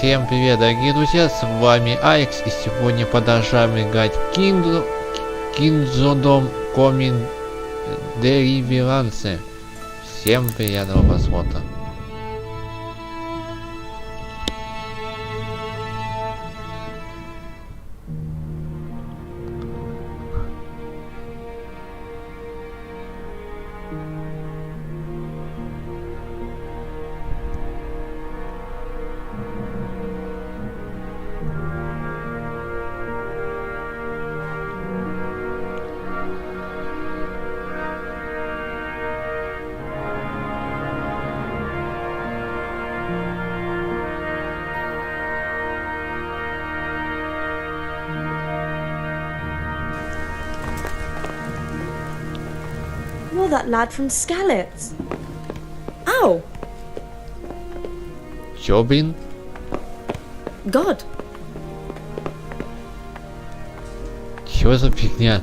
Всем привет, дорогие друзья, с вами Алекс, и сегодня продолжаем играть Kingdom Coming Deliverance. Всем приятного просмотра. You're that lad from Skalitz. Ow! Чё, блин? God! Чё за фигня?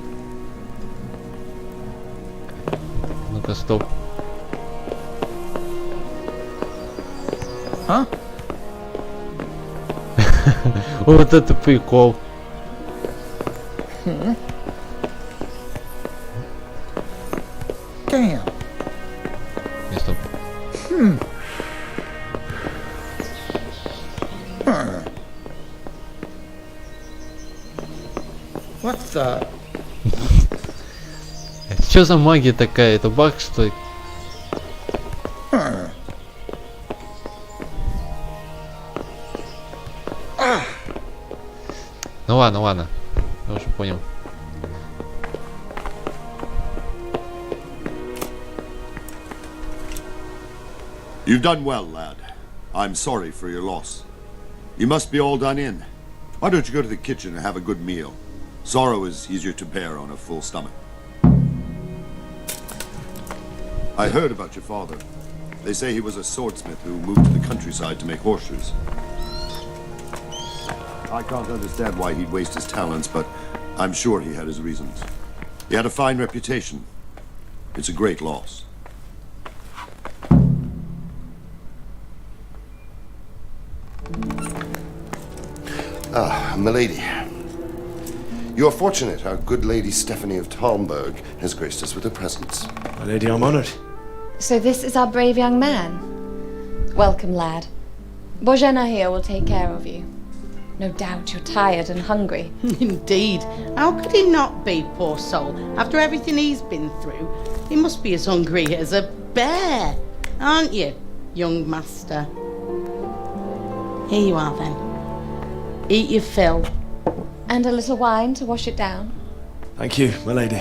Ну-ка, стоп. А? Вот это прикол. Damn. Не, стоп. What the? Чё за магия такая? Это баг, что ли? Ну ладно, ладно. Я уже понял. You've done well, lad. I'm sorry for your loss. You must be all done in. Why don't you go to the kitchen and have a good meal? Sorrow is easier to bear on a full stomach. I heard about your father. They say he was a swordsmith who moved to the countryside to make horseshoes. I can't understand why he'd waste his talents, but I'm sure he had his reasons. He had a fine reputation. It's a great loss. Ah, milady. You are fortunate our good lady Stephanie of Talmberg has graced us with her presence. My lady, I'm honoured. So this is our brave young man. Welcome, lad. Bojana here will take care of you. No doubt you're tired and hungry. Indeed. How could he not be, poor soul? After everything he's been through, he must be as hungry as a bear. Aren't you, young master? Here you are, then. Eat your fill. And a little wine to wash it down. Thank you, my lady.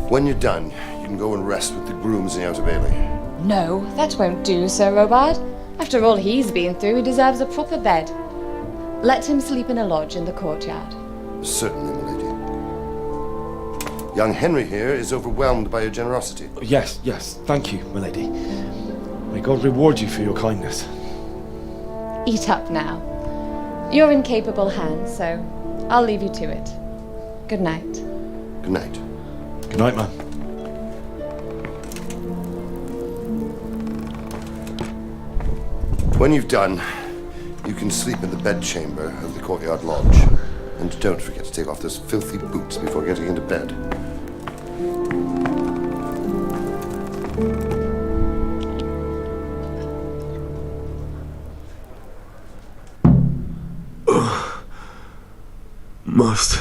When you're done, you can go and rest with the grooms in the Outer Bailey. No, that won't do, Sir Robard. After all he's been through, he deserves a proper bed. Let him sleep in a lodge in the courtyard. Certainly, milady. Young Henry here is overwhelmed by your generosity. Yes, thank you, my lady. May God reward you for your kindness. Eat up now. You're in capable hands, so I'll leave you to it. Good night. Good night. Good night, man. When you've done, you can sleep in the bedchamber of the courtyard lodge. And don't forget to take off those filthy boots before getting into bed. Must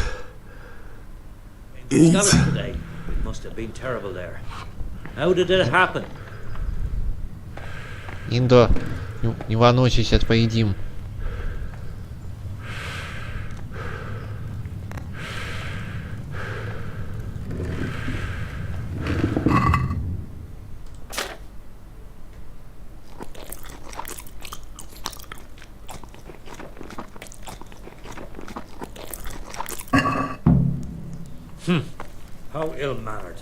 eat. Today. It must have been terrible there. How did it happen? Индо, не волнуйся, сейчас поедим. How ill-mannered.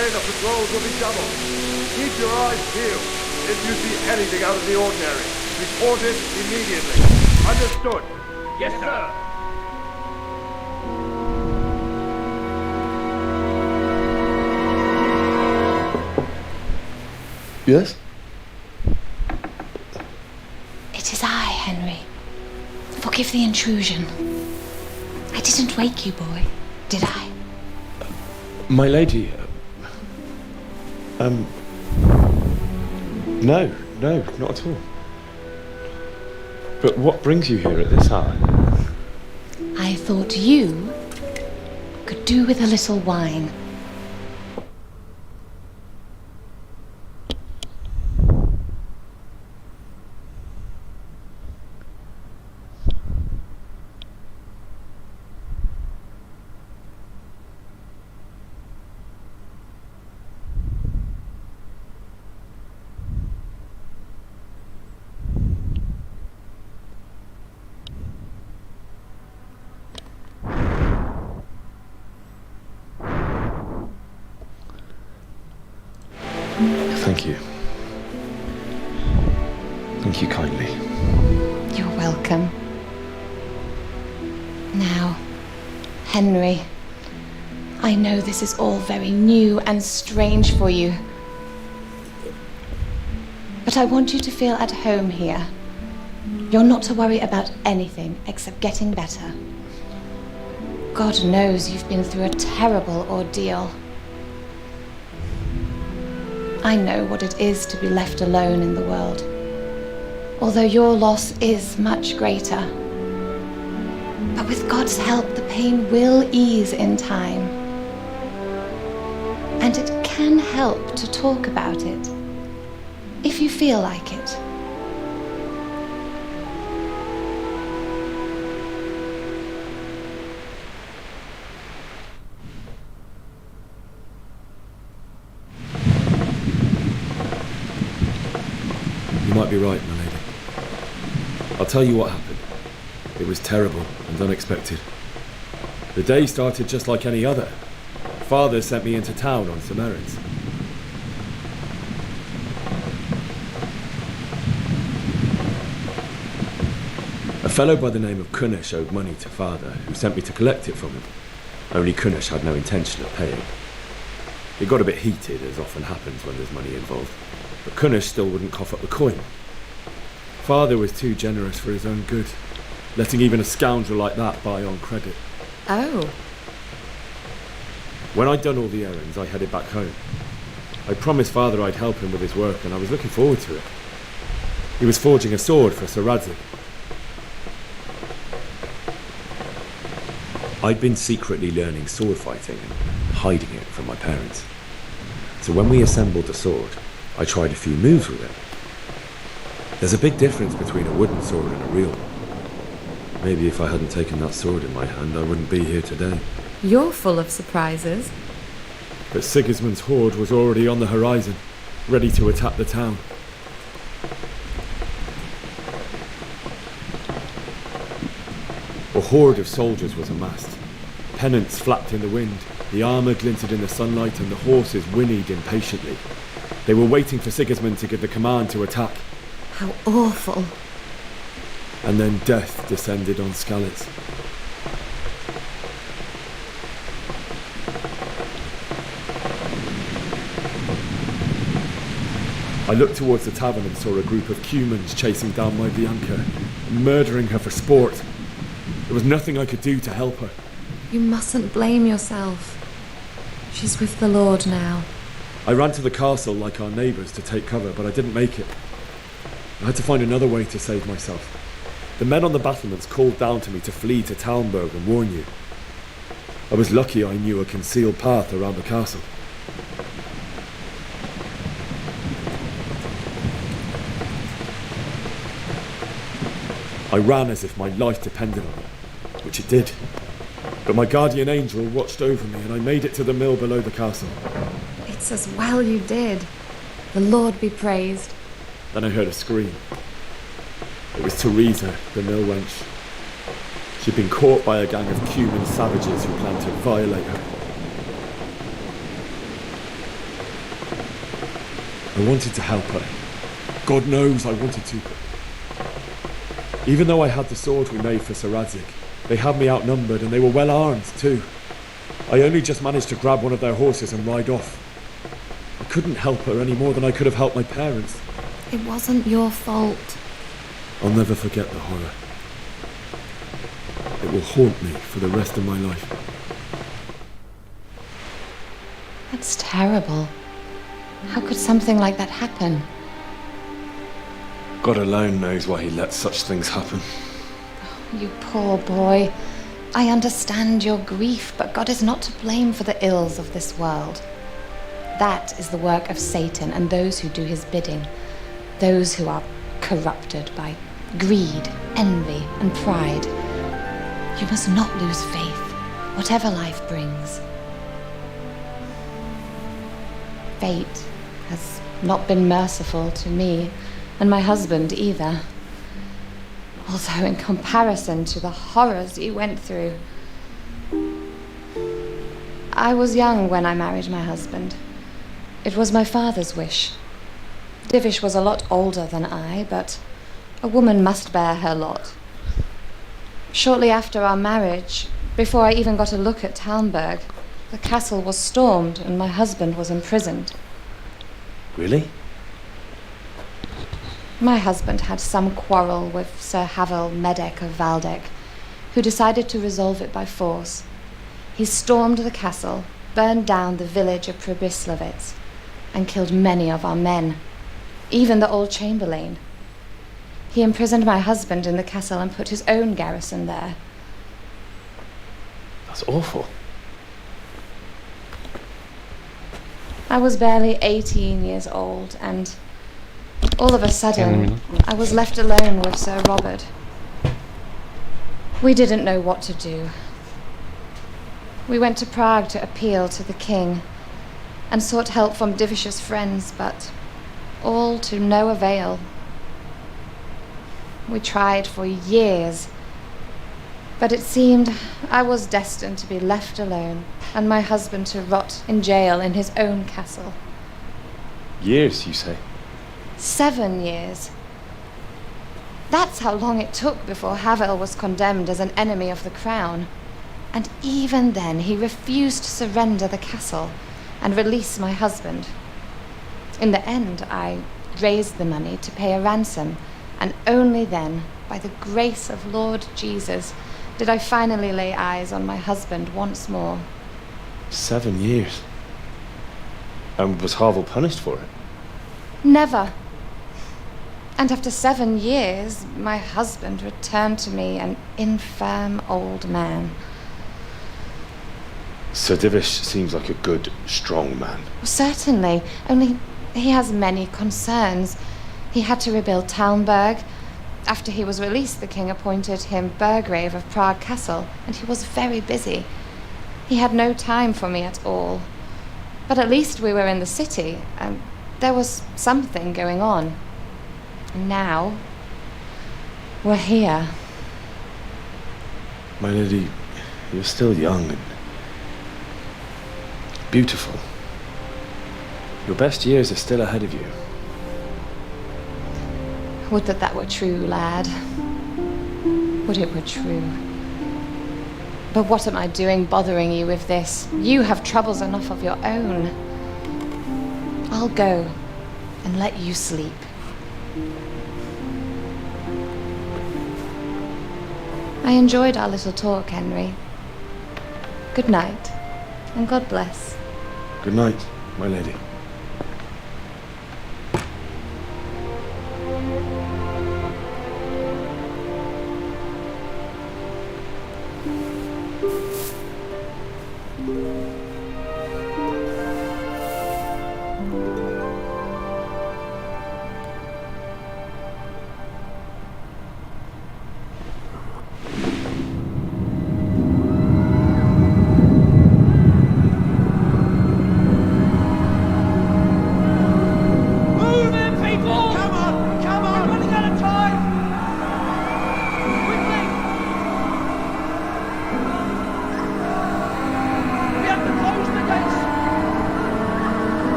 today, the patrols will be doubled. Keep your eyes peeled. If you see anything out of the ordinary, report it immediately. Understood? Yes, sir. Yes? It is I, Henry. Forgive the intrusion. I didn't wake you, boy, did I? My lady, no, not at all. But what brings you here at this hour? I thought you could do with a little wine. Thank you. Thank you kindly. You're welcome. Now, Henry, I know this is all very new and strange for you, but I want you to feel at home here. You're not to worry about anything except getting better. God knows you've been through a terrible ordeal. I know what it is to be left alone in the world, although your loss is much greater. But with God's help, the pain will ease in time. And it can help to talk about it, if you feel like it. You might be right, my lady. I'll tell you what happened. It was terrible and unexpected. The day started just like any other. Father sent me into town on some errands. A fellow by the name of Kunnish owed money to Father, who sent me to collect it from him. Only Kunnish had no intention of paying. It got a bit heated, as often happens when there's money involved. But Kunnish still wouldn't cough up the coin. Father was too generous for his own good, letting even a scoundrel like that buy on credit. Oh. When I'd done all the errands, I headed back home. I promised Father I'd help him with his work, and I was looking forward to it. He was forging a sword for Sir Radzik. I'd been secretly learning sword fighting and hiding it from my parents. So when we assembled the sword, I tried a few moves with it. There's a big difference between a wooden sword and a real one. Maybe if I hadn't taken that sword in my hand, I wouldn't be here today. You're full of surprises. But Sigismund's horde was already on the horizon, ready to attack the town. A horde of soldiers was amassed. Pennants flapped in the wind, the armour glinted in the sunlight, and the horses whinnied impatiently. They were waiting for Sigismund to give the command to attack. How awful. And then death descended on Skalitz. I looked towards the tavern and saw a group of Cumans chasing down my Bianca, murdering her for sport. There was nothing I could do to help her. You mustn't blame yourself. She's with the Lord now. I ran to the castle like our neighbours to take cover, but I didn't make it. I had to find another way to save myself. The men on the battlements called down to me to flee to Talmberg and warn you. I was lucky I knew a concealed path around the castle. I ran as if my life depended on it, which it did. But my guardian angel watched over me and I made it to the mill below the castle. It's as well you did. The Lord be praised. Then I heard a scream. It was Teresa, the mill wench. She'd been caught by a gang of Cuman savages who planned to violate her. I wanted to help her. God knows I wanted to. Even though I had the sword we made for Sir Radzig, they had me outnumbered and they were well armed too. I only just managed to grab one of their horses and ride off. I couldn't help her any more than I could have helped my parents. It wasn't your fault. I'll never forget the horror. It will haunt me for the rest of my life. That's terrible. How could something like that happen? God alone knows why he lets such things happen. You poor boy. I understand your grief, but God is not to blame for the ills of this world. That is the work of Satan and those who do his bidding. Those who are corrupted by greed, envy, and pride. You must not lose faith, whatever life brings. Fate has not been merciful to me, and my husband either. Although in comparison to the horrors you went through. I was young when I married my husband. It was my father's wish. Divish was a lot older than I, but a woman must bear her lot. Shortly after our marriage, before I even got a look at Talmberg, the castle was stormed and my husband was imprisoned. Really? My husband had some quarrel with Sir Havel Medek of Valdek, who decided to resolve it by force. He stormed the castle, burned down the village of Pribyslavitz, and killed many of our men, even the old chamberlain. He imprisoned my husband in the castle and put his own garrison there. That's awful. I was barely 18 years old, and all of a sudden, I was left alone with Sir Robert. We didn't know what to do. We went to Prague to appeal to the king and sought help from Divish's friends, but all to no avail. We tried for years, but it seemed I was destined to be left alone and my husband to rot in jail in his own castle. Years, you say? 7 years. That's how long it took before Havel was condemned as an enemy of the crown. And even then he refused to surrender the castle and release my husband. In the end, I raised the money to pay a ransom, and only then, by the grace of Lord Jesus, did I finally lay eyes on my husband once more. 7 years? And was Havel punished for it? Never. And after 7 years, my husband returned to me an infirm old man. Sir Divish seems like a good, strong man. Certainly, only he has many concerns. He had to rebuild Talmberg. After he was released, the king appointed him Burgrave of Prague Castle, and he was very busy. He had no time for me at all. But at least we were in the city, and there was something going on. And now, we're here. My lady, you're still young and beautiful. Your best years are still ahead of you. Would that that were true, lad. Would it were true. But what am I doing bothering you with this? You have troubles enough of your own. I'll go and let you sleep. I enjoyed our little talk, Henry. Good night, and God bless. Good night, my lady.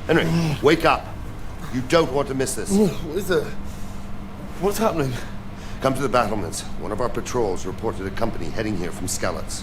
Henry, wake up. You don't want to miss this. What is it? What's happening? Come to the battlements. One of our patrols reported a company heading here from Skalitz.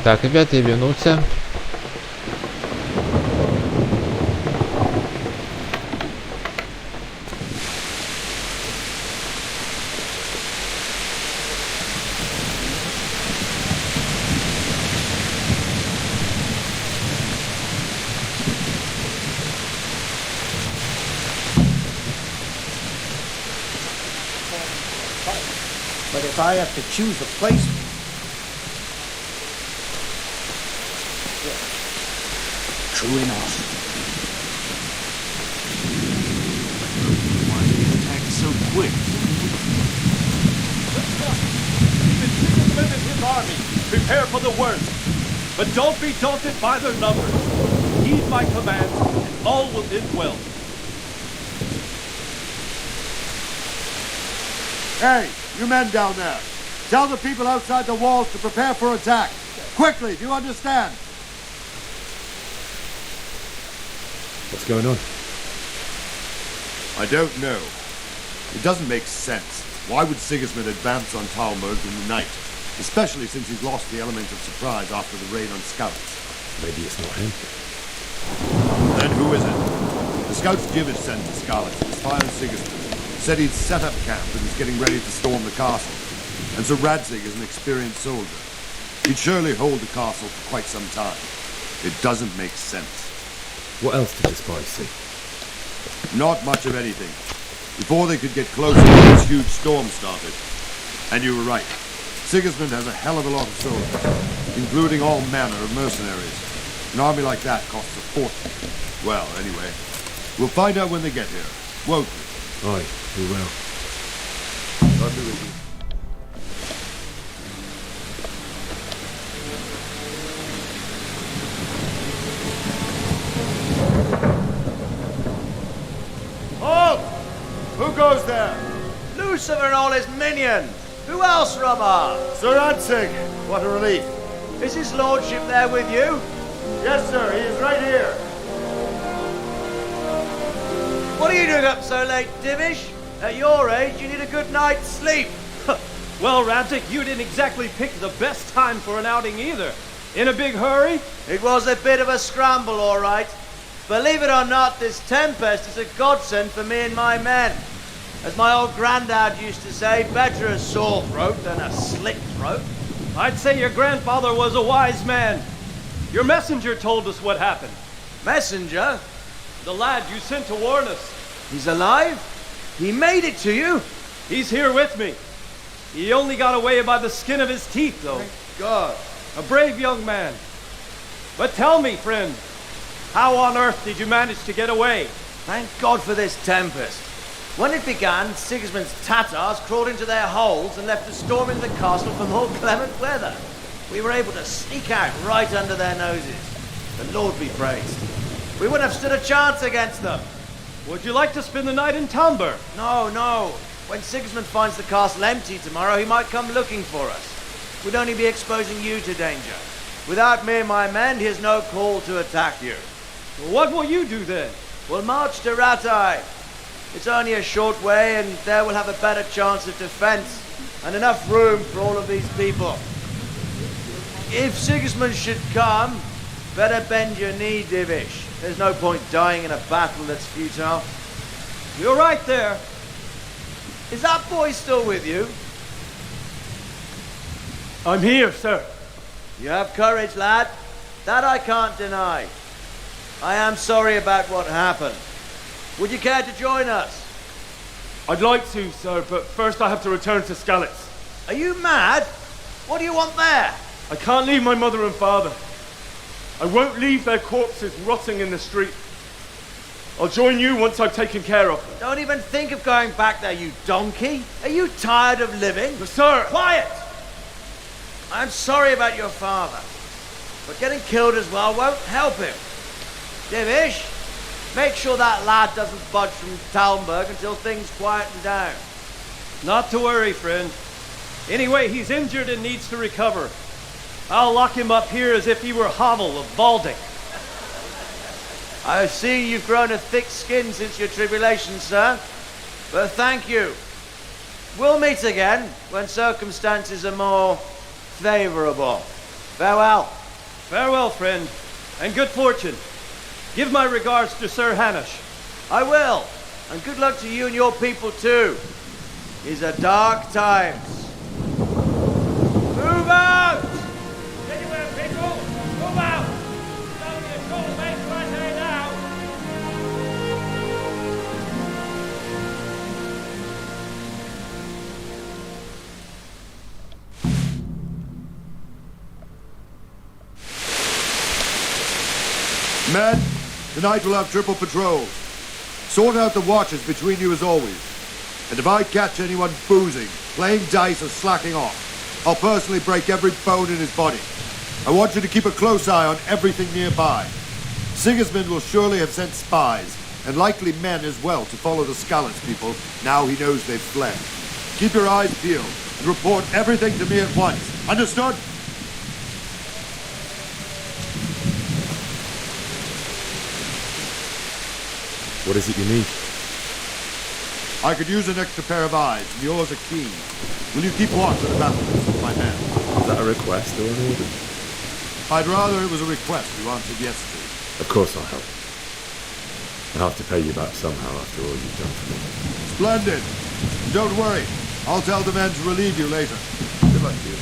Так, ребята, я вернулся. But if I have to choose a place... True enough. prepare for the worst. But don't be daunted by their numbers. Heed my commands, and all will end well. Hey, you men down there. Tell the people outside the walls to prepare for attack. Quickly, do you understand? What's going on? I don't know. It doesn't make sense. Why would Sigismund advance on Talmberg in the night? Especially since he's lost the element of surprise after the raid on scouts. Maybe it's not him. Then who is it? The scouts Jivish sent to Scarlet to spy on Sigismund. Said he'd set up camp and was getting ready to storm the castle. And so Radzig is an experienced soldier. He'd surely hold the castle for quite some time. It doesn't make sense. What else did the spies see? Not much of anything. Before they could get closer, this huge storm started. And you were right. Sigismund has a hell of a lot of soldiers, including all manner of mercenaries. An army like that costs a fortune. Well, anyway, we'll find out when they get here, won't we? Aye, we will. God be with you. Halt! Who goes there? Lucifer and all his minions. Who else, Robber? Sir Radzig, what a relief. Is his lordship there with you? Yes, sir, he is right here. What are you doing up so late, Divish? At your age, you need a good night's sleep. Well, Radzig, you didn't exactly pick the best time for an outing either. In a big hurry? It was a bit of a scramble, all right. Believe it or not, this tempest is a godsend for me and my men. As my old granddad used to say, better a sore throat than a slit throat. I'd say your grandfather was a wise man. Your messenger told us what happened. Messenger? The lad you sent to warn us. He's alive? He made it to you? He's here with me. He only got away by the skin of his teeth, though. Thank God. A brave young man. But tell me, friend, how on earth did you manage to get away? Thank God for this tempest. When it began, Sigismund's Tatars crawled into their holes and left us storming the castle for more clement weather. We were able to sneak out right under their noses. The Lord be praised. We wouldn't have stood a chance against them. Would you like to spend the night in Talmberg? No, no. When Sigismund finds the castle empty tomorrow, he might come looking for us. We'd only be exposing you to danger. Without me and my men, he has no call to attack you. Well, what will you do then? We'll march to Ratai. It's only a short way, and there we'll have a better chance of defense and enough room for all of these people. If Sigismund should come, better bend your knee, Divish. There's no point dying in a battle that's futile. You're right there. Is that boy still with you? I'm here, sir. You have courage, lad. That I can't deny. I am sorry about what happened. Would you care to join us? I'd like to, sir, but first I have to return to Skalitz. Are you mad? What do you want there? I can't leave my mother and father. I won't leave their corpses rotting in the street. I'll join you once I've taken care of them. Don't even think of going back there, you donkey. Are you tired of living? But sir... Quiet! I'm sorry about your father, but getting killed as well won't help him. Divish, make sure that lad doesn't budge from Talmberg until things quieten down. Not to worry, friend. Anyway, he's injured and needs to recover. I'll lock him up here as if he were Havel of Balding. I see you've grown a thick skin since your tribulation, sir. But thank you. We'll meet again when circumstances are more favorable. Farewell. Farewell, friend, and good fortune. Give my regards to Sir Hanush. I will. And good luck to you and your people too. These are dark times. Move out! Anywhere, people! Move out! It's only a short way right here now. Men, tonight we'll have triple patrols. Sort out the watches between you as always. And if I catch anyone boozing, playing dice or slacking off, I'll personally break every bone in his body. I want you to keep a close eye on everything nearby. Sigismund will surely have sent spies, and likely men as well, to follow the Skalitz people now he knows they've fled. Keep your eyes peeled and report everything to me at once. Understood? What is it you need? I could use an extra pair of eyes, and yours are keen. Will you keep watch of the battlements, my man? Is that a request or an order? I'd rather it was a request you answered yes to. Of course I'll help. I'll have to pay you back somehow after all you've done for me. Splendid. Don't worry. I'll tell the men to relieve you later. Good luck to you.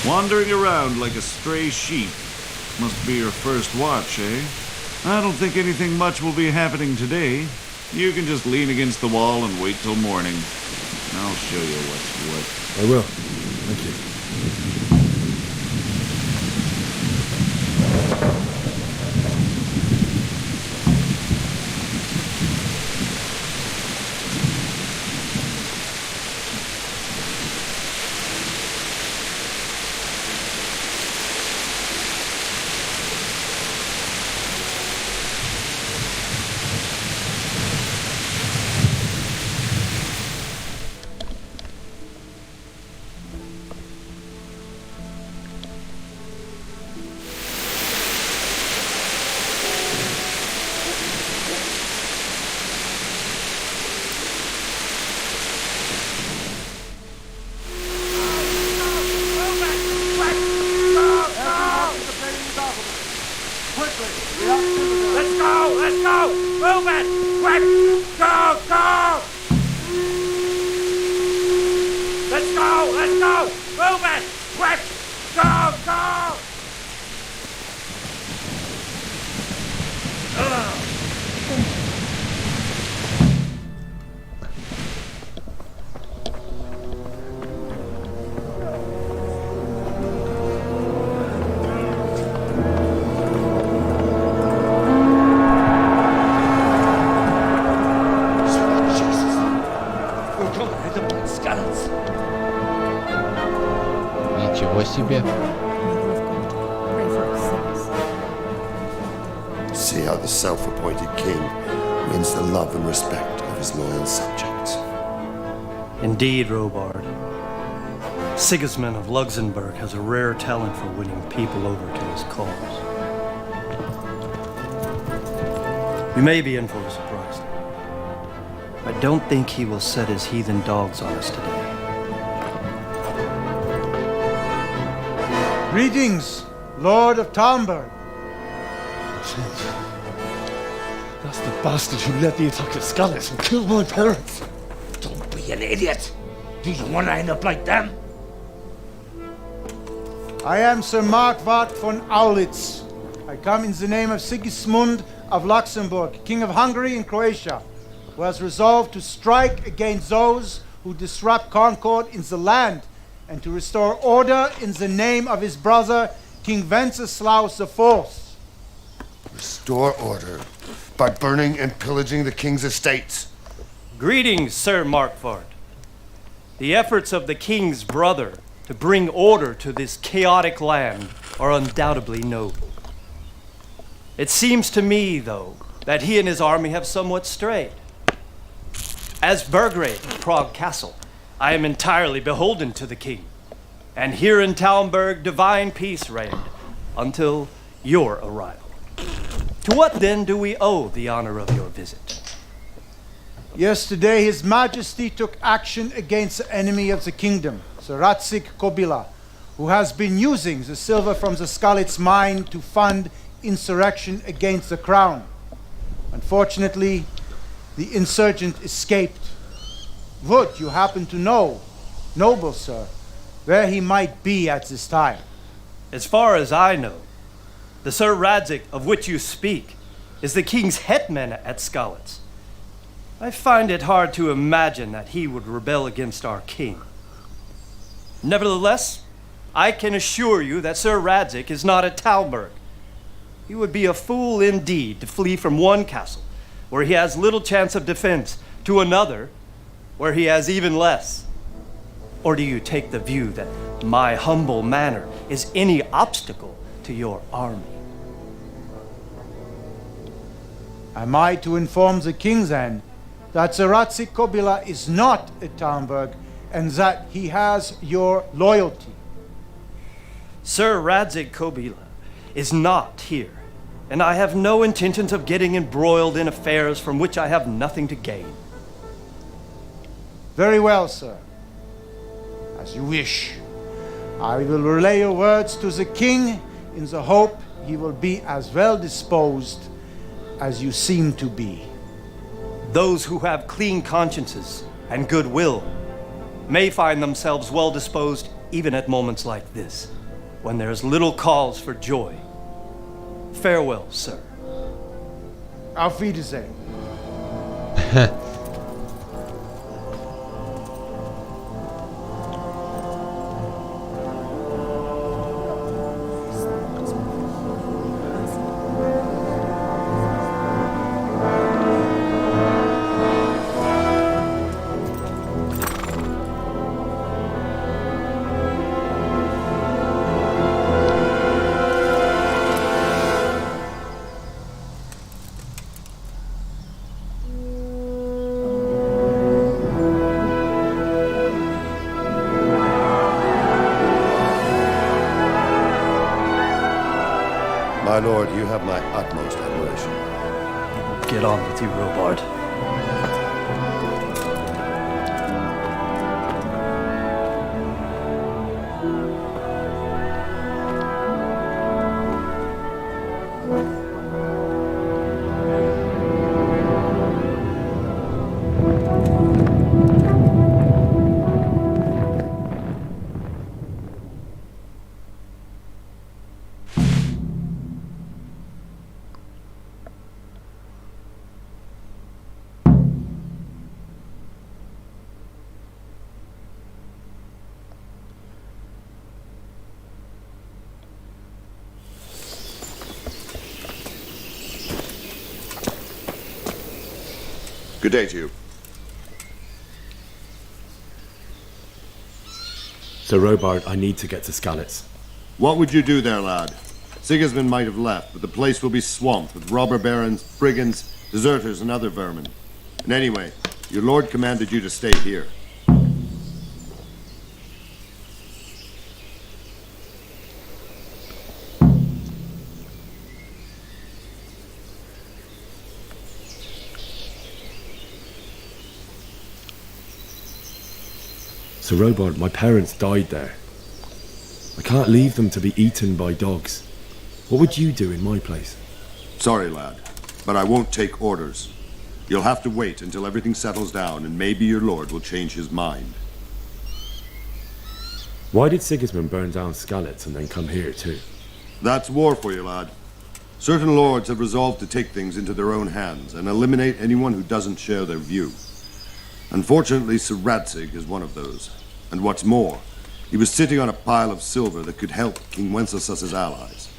Wandering around like a stray sheep. Must be your first watch, eh? I don't think anything much will be happening today. You can just lean against the wall and wait till morning. I'll show you what's what. I will. Thank you. Let's go! Let's go! Move it! Quick! Go! Go! Let's go! Let's go! Move it! Quick! Go! Go! Ничего себе. See how the self-appointed king wins the love and respect of his loyal subjects. Indeed, Robard. Sigismund of Luxembourg has a rare talent for winning people over to his cause. We may be in for a surprise. I don't think he will set his heathen dogs on us today. Greetings, Lord of Talmberg. That's the bastard who led the attack at Skalitz and killed my parents. Don't be an idiot! Do you want to end up like them? I am Sir Markwart von Aulitz. I come in the name of Sigismund of Luxembourg, King of Hungary and Croatia, who has resolved to strike against those who disrupt concord in the land and to restore order in the name of his brother, King Wenceslaus IV. Restore order by burning and pillaging the king's estates. Greetings, Sir Markwart. The efforts of the king's brother to to bring order to this chaotic land are undoubtedly noble. It seems to me, though, that he and his army have somewhat strayed. As Burgrave of Prague Castle, I am entirely beholden to the king, and here in Talmberg divine peace reigned until your arrival. To what then do we owe the honor of your visit? Yesterday, His Majesty took action against the enemy of the kingdom, Sir Radzik Kobila, who has been using the silver from the Skalitz mine to fund insurrection against the crown. Unfortunately, the insurgent escaped. Would you happen to know, noble sir, where he might be at this time? As far as I know, the Sir Radzik of which you speak is the king's hetman at Skalitz. I find it hard to imagine that he would rebel against our king. Nevertheless, I can assure you that Sir Radzik is not at Talmberg. He would be a fool indeed to flee from one castle, where he has little chance of defense, to another, where he has even less. Or do you take the view that my humble manner is any obstacle to your army? Am I to inform the king then that Sir Radzik Kobila is not at Talmberg and that he has your loyalty? Sir Radzik Kobila is not here, and I have no intentions of getting embroiled in affairs from which I have nothing to gain. Very well, sir. As you wish. I will relay your words to the king in the hope he will be as well disposed as you seem to be. Those who have clean consciences and goodwill may find themselves well disposed even at moments like this, when there is little cause for joy. Farewell, sir. Auf Wiedersehen. My lord, you have my utmost admiration. Get on with you, Robard. Good day to you. Sir Robard, I need to get to Skalitz. What would you do there, lad? Sigismund might have left, but the place will be swamped with robber barons, brigands, deserters, and other vermin. And anyway, your lord commanded you to stay here. Sir Robard, my parents died there. I can't leave them to be eaten by dogs. What would you do in my place? Sorry, lad, but I won't take orders. You'll have to wait until everything settles down, and maybe your lord will change his mind. Why did Sigismund burn down Skalitz and then come here too? That's war for you, lad. Certain lords have resolved to take things into their own hands and eliminate anyone who doesn't share their view. Unfortunately, Sir Radzik is one of those. And what's more, he was sitting on a pile of silver that could help King Wenceslaus's allies.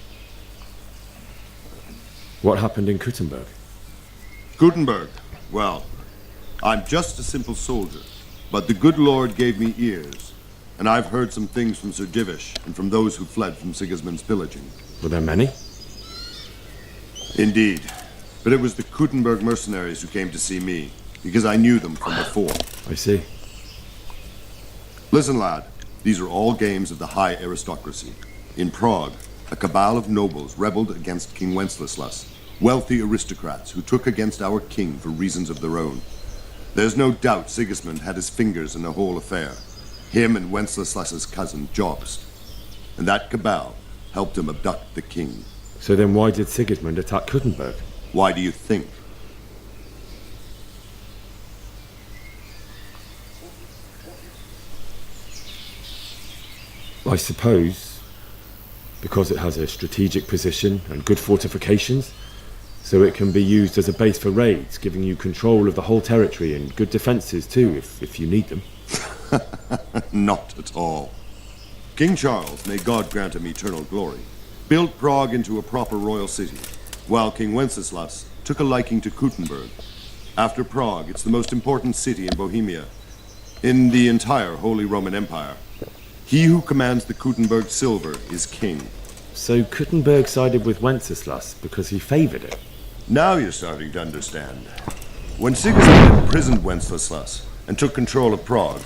What happened in Kuttenberg? Gutenberg? Well, I'm just a simple soldier, but the good Lord gave me ears, and I've heard some things from Sir Divish and from those who fled from Sigismund's pillaging. Were there many? Indeed. But it was the Kuttenberg mercenaries who came to see me, because I knew them from before. I see. Listen, lad. These are all games of the high aristocracy. In Prague, a cabal of nobles rebelled against King Wenceslas, wealthy aristocrats who took against our king for reasons of their own. There's no doubt Sigismund had his fingers in the whole affair. Him and Wenceslas's cousin, Jobst. And that cabal helped him abduct the king. So then why did Sigismund attack Kuttenberg? Why do you think? I suppose because it has a strategic position and good fortifications, so it can be used as a base for raids, giving you control of the whole territory and good defenses too, if you need them. Not at all. King Charles, may God grant him eternal glory, built Prague into a proper royal city, while King Wenceslas took a liking to Kuttenberg. After Prague, it's the most important city in Bohemia, in the entire Holy Roman Empire. He who commands the Kuttenberg silver is king. So Kuttenberg sided with Wenceslas because he favored it? Now you're starting to understand. When Sigismund imprisoned Wenceslas and took control of Prague,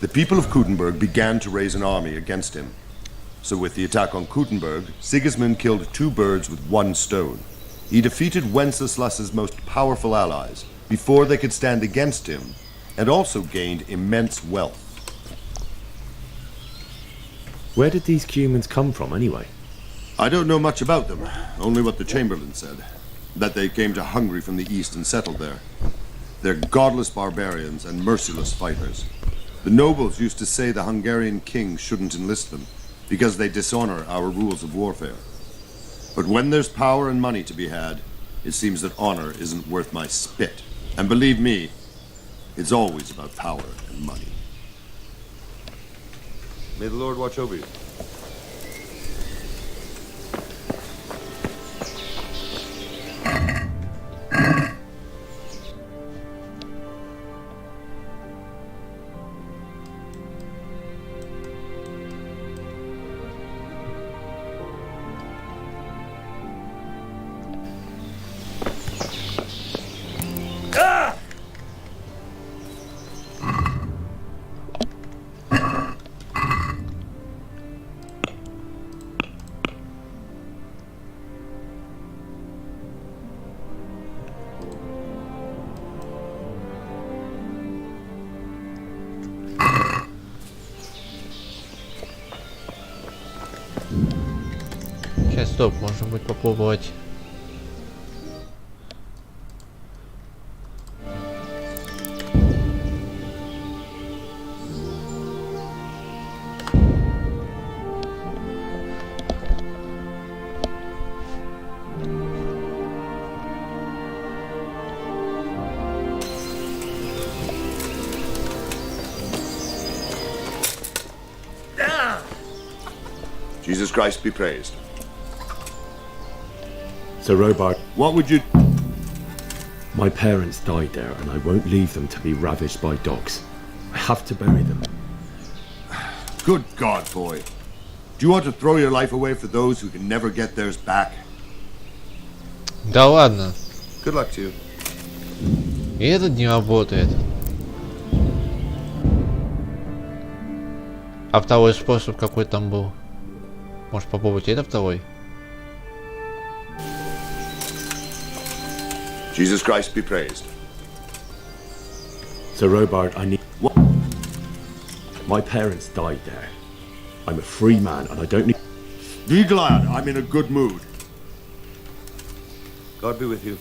the people of Kuttenberg began to raise an army against him. So with the attack on Kuttenberg, Sigismund killed 2 birds with 1 stone. He defeated Wenceslas's most powerful allies before they could stand against him, and also gained immense wealth. Where did these Cumans come from anyway? I don't know much about them, only what the Chamberlain said. That they came to Hungary from the east and settled there. They're godless barbarians and merciless fighters. The nobles used to say the Hungarian king shouldn't enlist them, because they dishonor our rules of warfare. But when there's power and money to be had, it seems that honor isn't worth my spit. And believe me, it's always about power and money. May the Lord watch over you. Сейчас, стоп, можно будет попробовать. Jesus Christ be praised. So Robart, what would you... My parents died there, and I won't leave them to be ravaged by dogs. I have to bury them. Good God, boy. Do you want to throw your life away for those who can never get theirs back? Да ладно. Good luck to you. И этот не работает. А второй способ какой там был? Может попробовать это второй? Jesus Christ be praised. So Robart, I need... What? My parents died there. I'm a free man, and I don't need... Be glad I'm in a good mood. God be with you.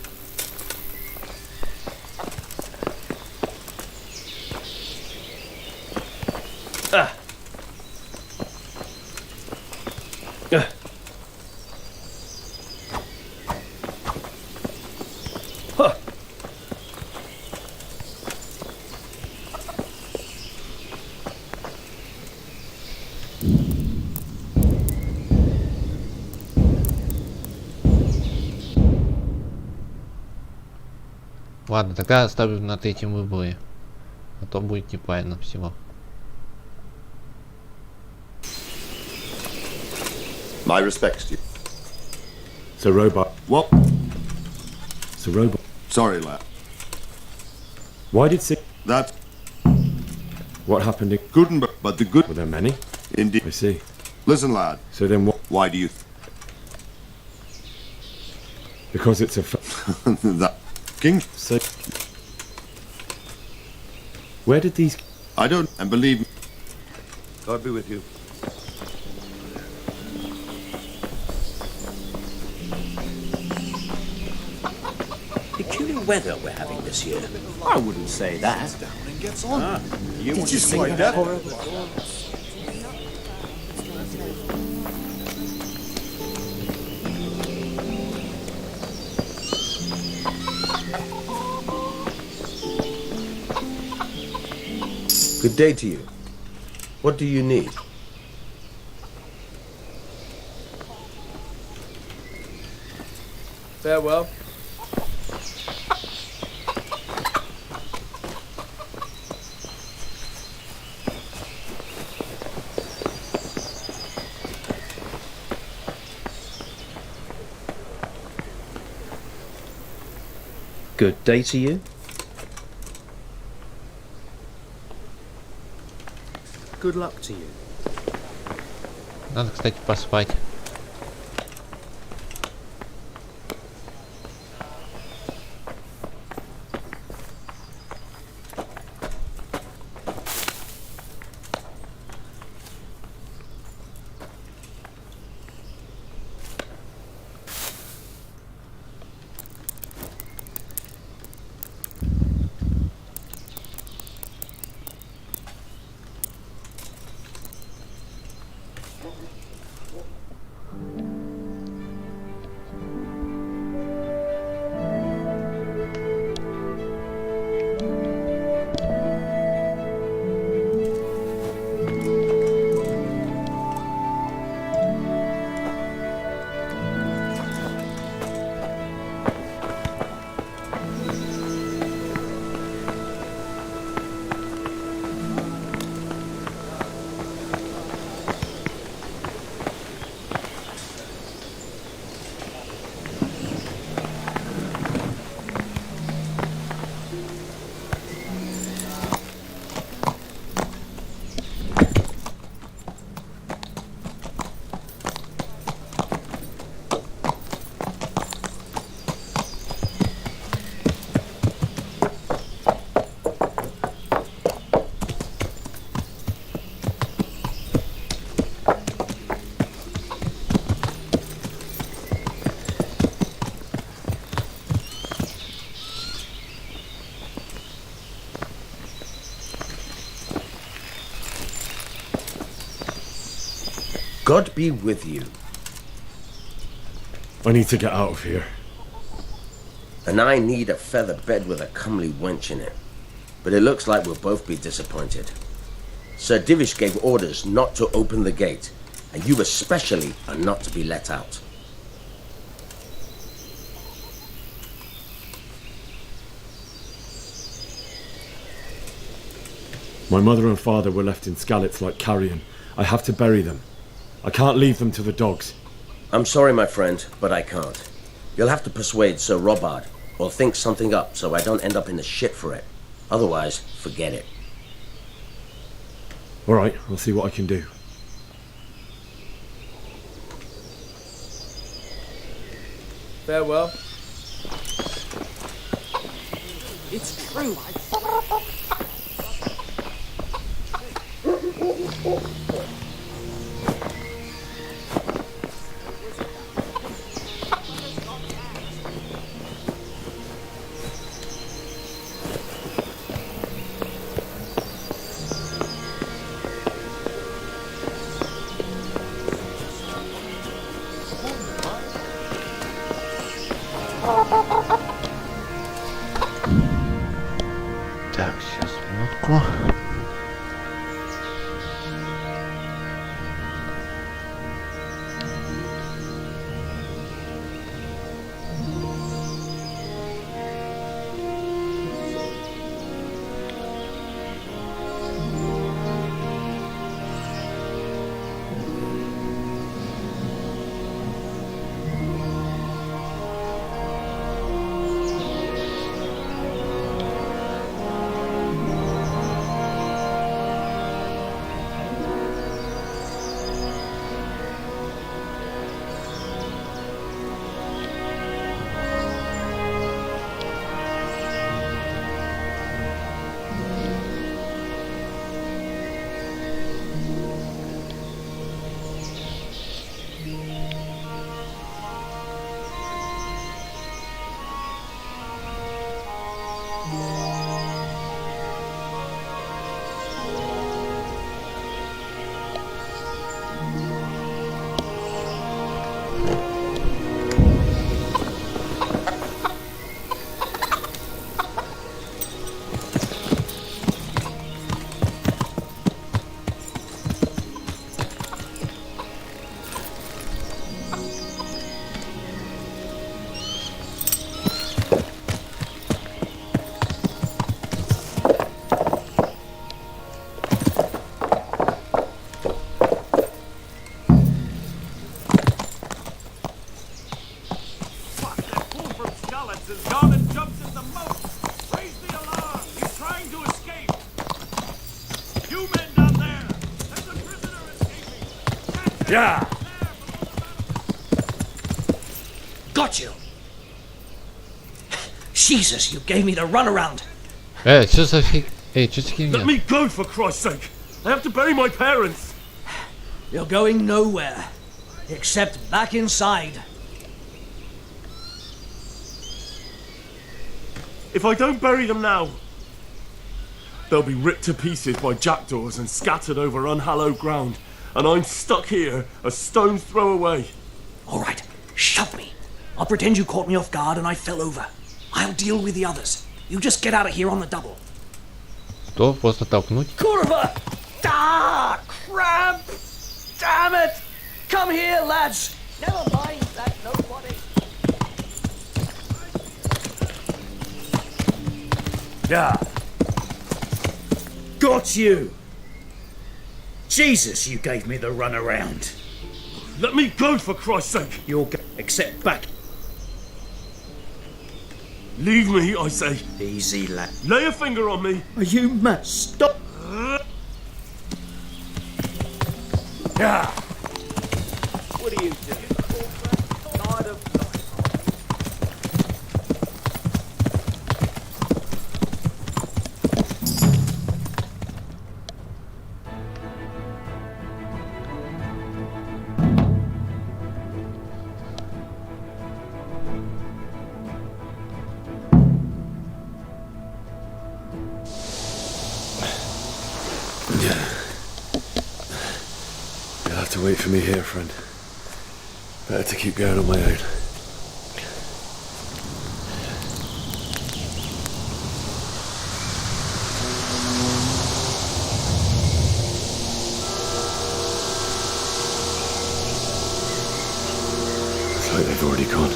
Ладно, тогда оставлю на третьем выборе. А то будет неправильно всего. My respects to you. So, Robot. What? So, Robot. Sorry, lad. Why did Sig... That... What happened in... Gutenberg, but the good... Were there many? Indeed. I see. Listen, lad. So then what... Why do you... Because it's a... that... King... So... Where did these... I don't... And believe me... God be with you. Peculiar weather we're having this year. I wouldn't say that. Down and gets on. You Did you see like that? Good day to you. What do you need? Farewell. Good day to you. Good luck to you. Надо, кстати, поспать. God be with you. I need to get out of here. And I need a feather bed with a comely wench in it. But it looks like we'll both be disappointed. Sir Divish gave orders not to open the gate, and you especially are not to be let out. My mother and father were left in Skalitz like carrion. I have to bury them. I can't leave them to the dogs. I'm sorry, my friend, but I can't. You'll have to persuade Sir Robard, or think something up so I don't end up in the shit for it. Otherwise, forget it. All right, I'll see what I can do. Farewell. It's true. Так, сейчас минутку. Deliverance has gone and jumped in the moat. Raise the alarm. He's trying to escape. You men down there. There's a prisoner escaping. Yeah. Got you. Jesus, you gave me the runaround. Что за фиг... что за херня? Let me go, for Christ's sake. I have to bury my parents. You're going nowhere. Except back inside. If I don't bury them now, they'll be ripped to pieces by jackdaws and scattered over unhallowed ground, and I'm stuck here, a stone's throw away. All right, shove me. I'll pretend you caught me off guard and I fell over. I'll deal with the others. You just get out of here on the double. Что? Просто толкнуть? Kurva! Ah, crap! Damn it! Come here, lads. Never mind that nobody. Yeah. Got you. Jesus, you gave me the runaround. Let me go, for Christ's sake. You'll accept back. Leave me, I say. Easy, lad. Lay a finger on me. You must stop. Yeah. What are you doing? Tired of... You'll have to wait for me here, friend. Better to keep going on my own. Looks like they've already gone.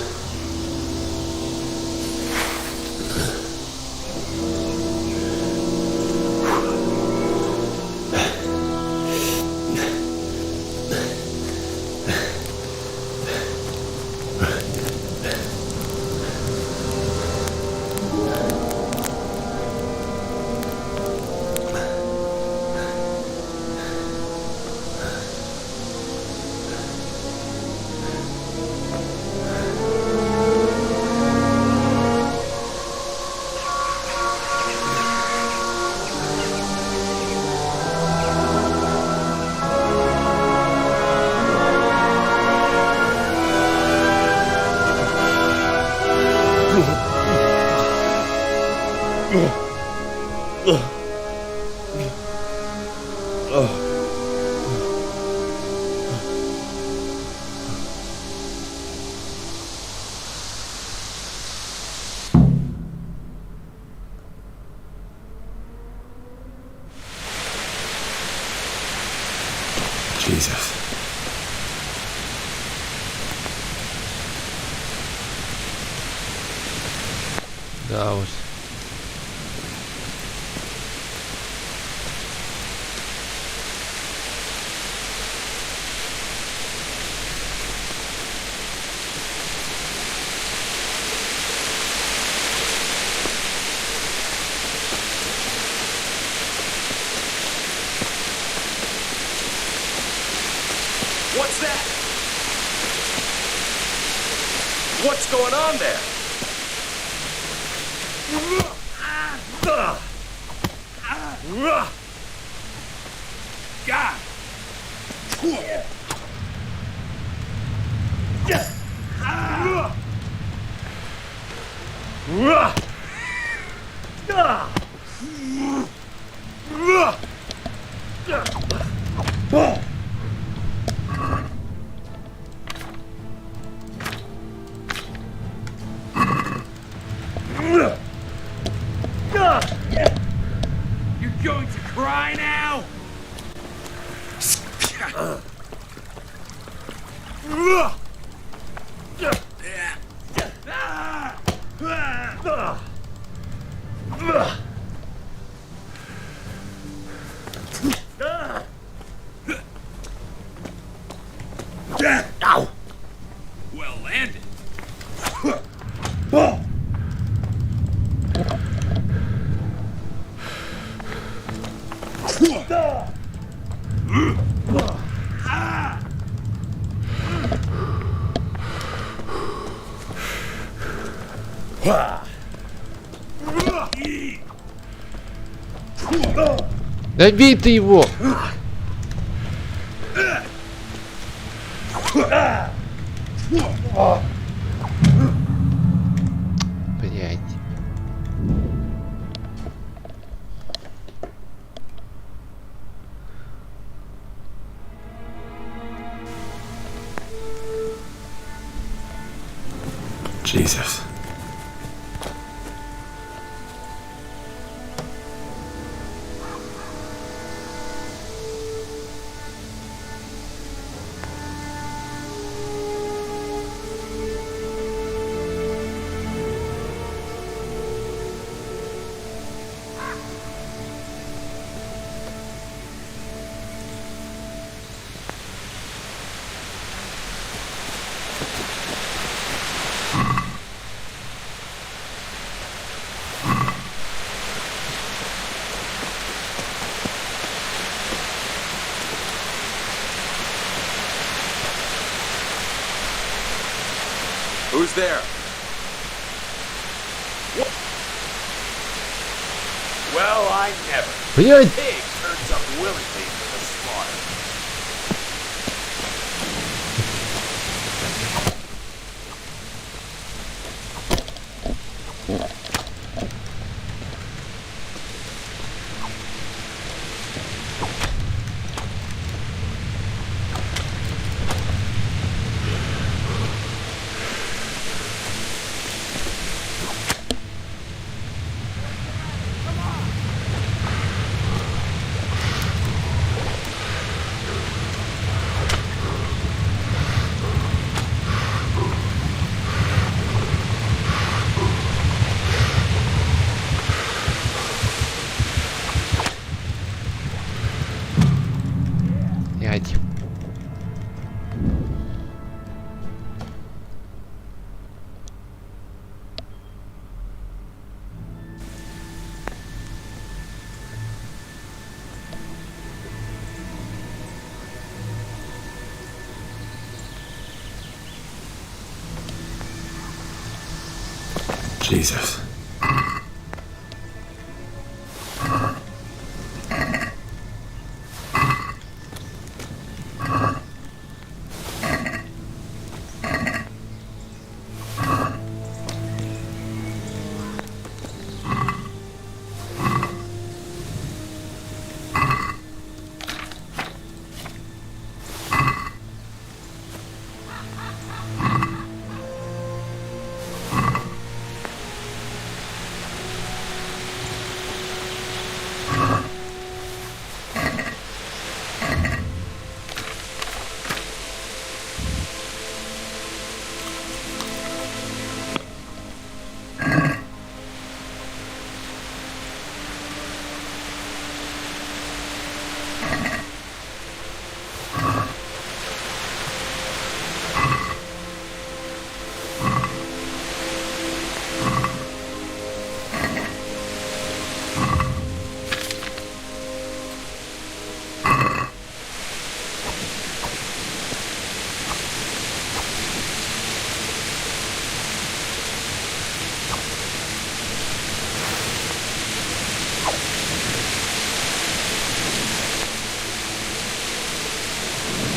Jesus. Да уж. What's that? What's going on there? God! You're going to cry now? Ow! Well landed. Добей ты его! Блять. Jesus. Who's there? Well, I never. Блять! Pig turns up willingly for the slaughter. Блять. Jesus.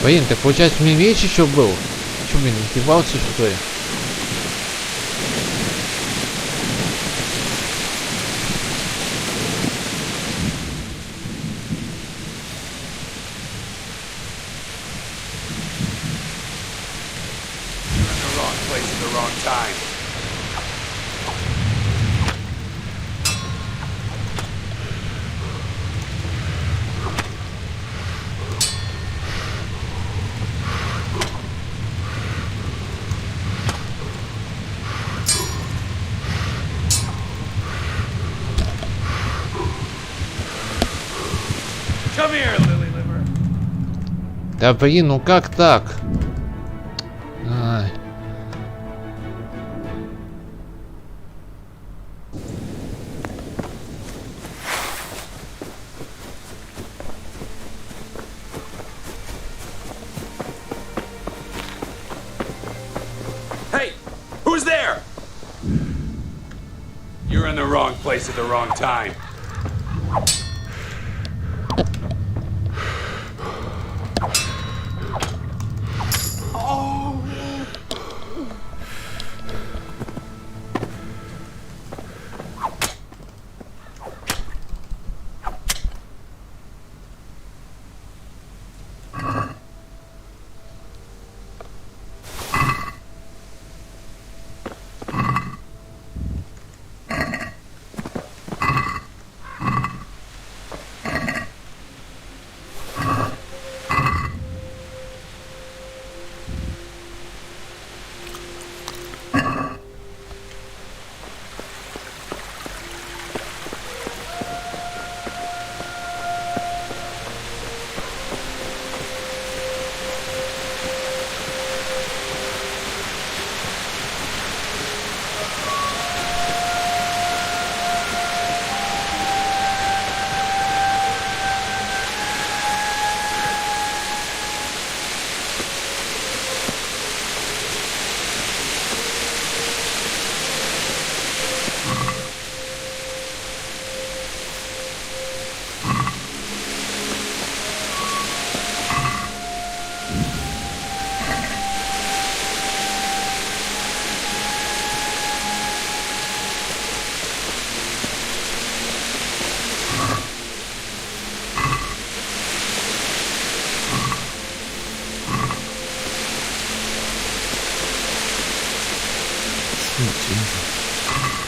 Блин, так получается у меня меч еще был. Че, блин, издевался что ли? The wrong place at the wrong time. Come here, Lily Liver. Да блин, ну как так? Ай. Hey, who's there? in the wrong place at the wrong time.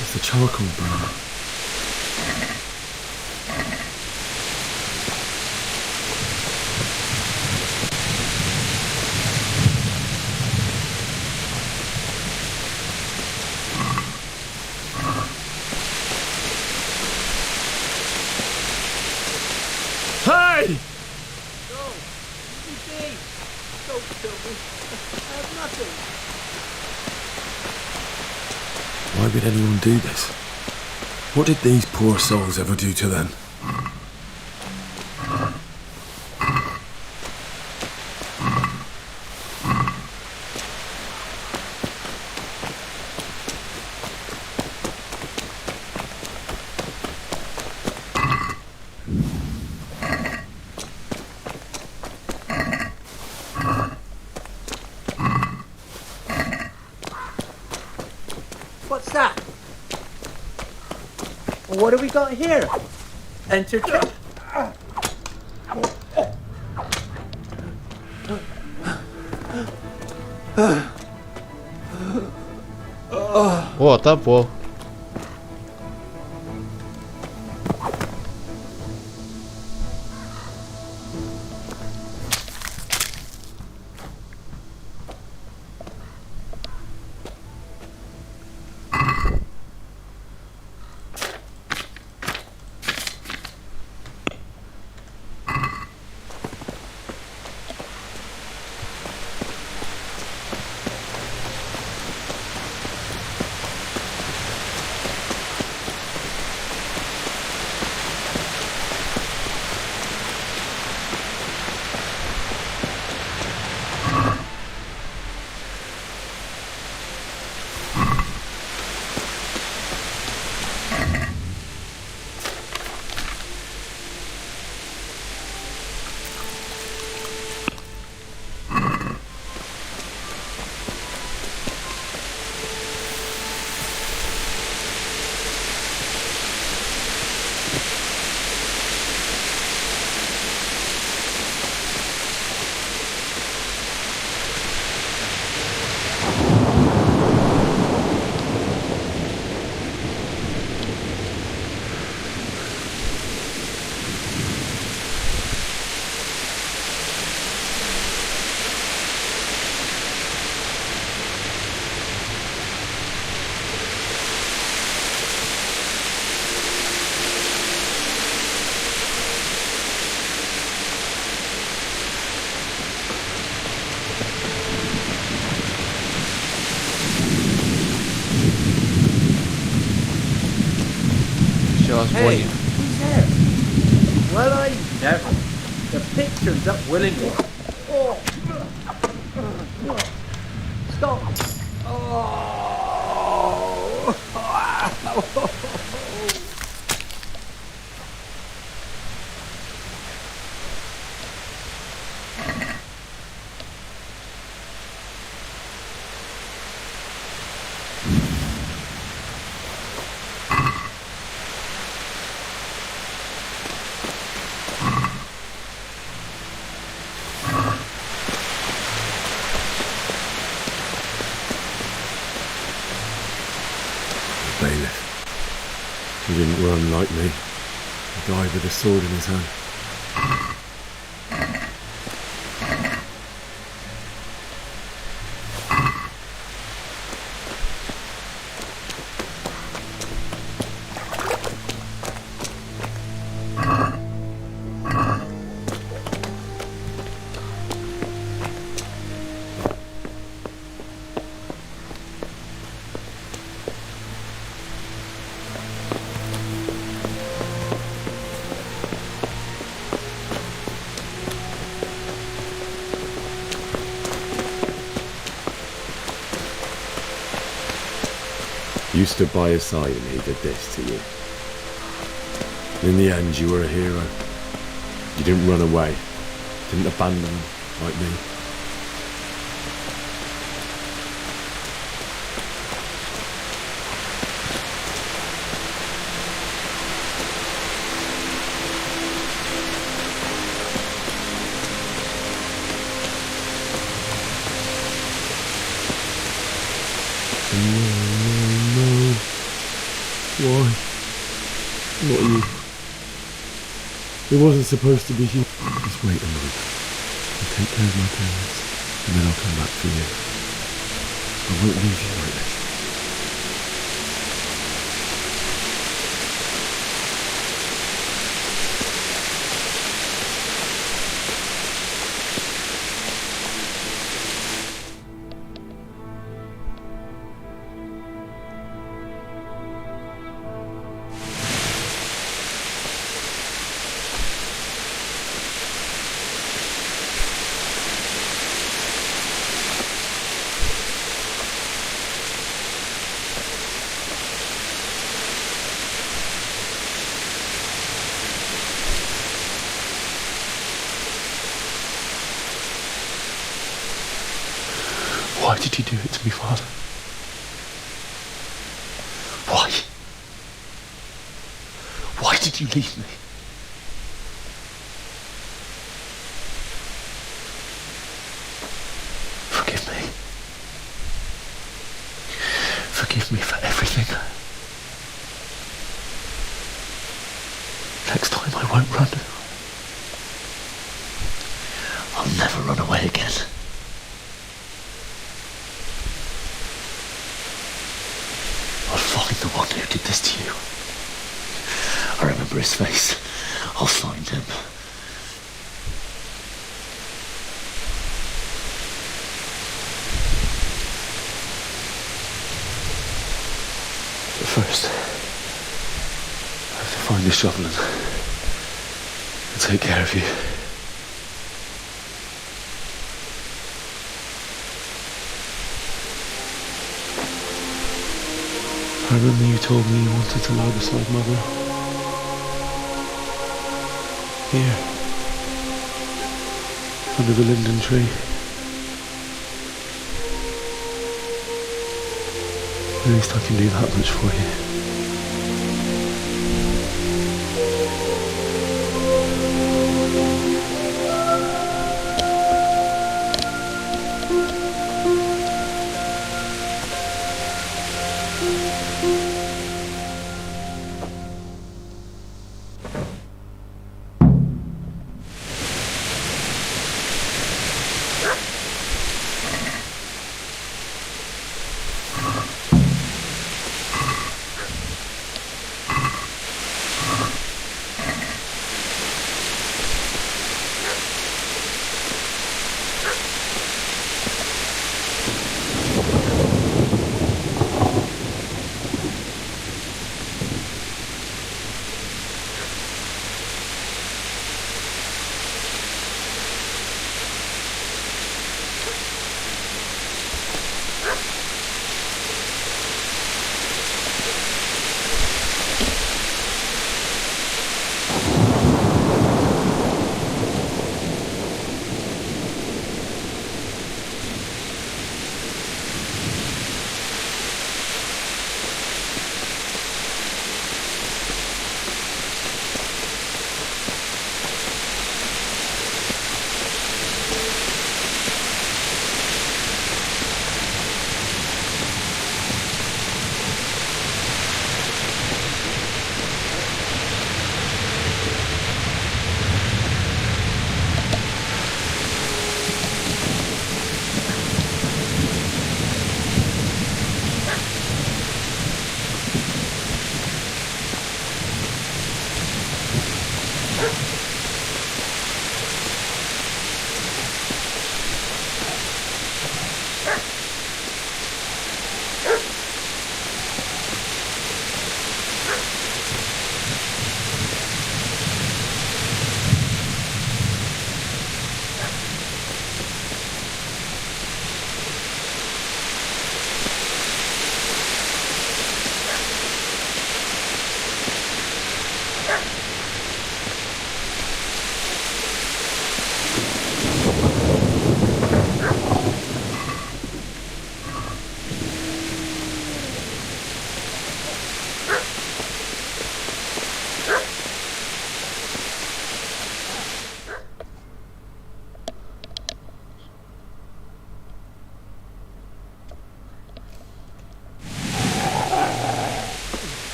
It's the charcoal burner. Hey! No, you see, don't kill me. I have nothing. Why would anyone do this? What did these poor souls ever do to them? What's that? What have we got here? Entertain. О, топор. Hey, who's there? Well, I never. The picture's up willingly. Oh. Stop. Oh. bailiff. He didn't run like me. He died with a sword in his hand. You stood by his side and he did this to you. In the end, you were a hero. You didn't run away. Didn't abandon him like me. Why? Not you. It wasn't supposed to be you. Just wait a moment. I'll take care of my parents, and then I'll come back for you. I won't leave you like this. Why did you do it to me, Father? Why? Why did you leave me? Forgive me. Forgive me for everything. Next time I won't run. I'll never run away again. The one who did this to you. I remember his face. I'll find him. But first, I have to find the shovel and take care of you. I remember you told me you wanted to lie beside Mother. Here. Under the linden tree. At least I can do that much for you.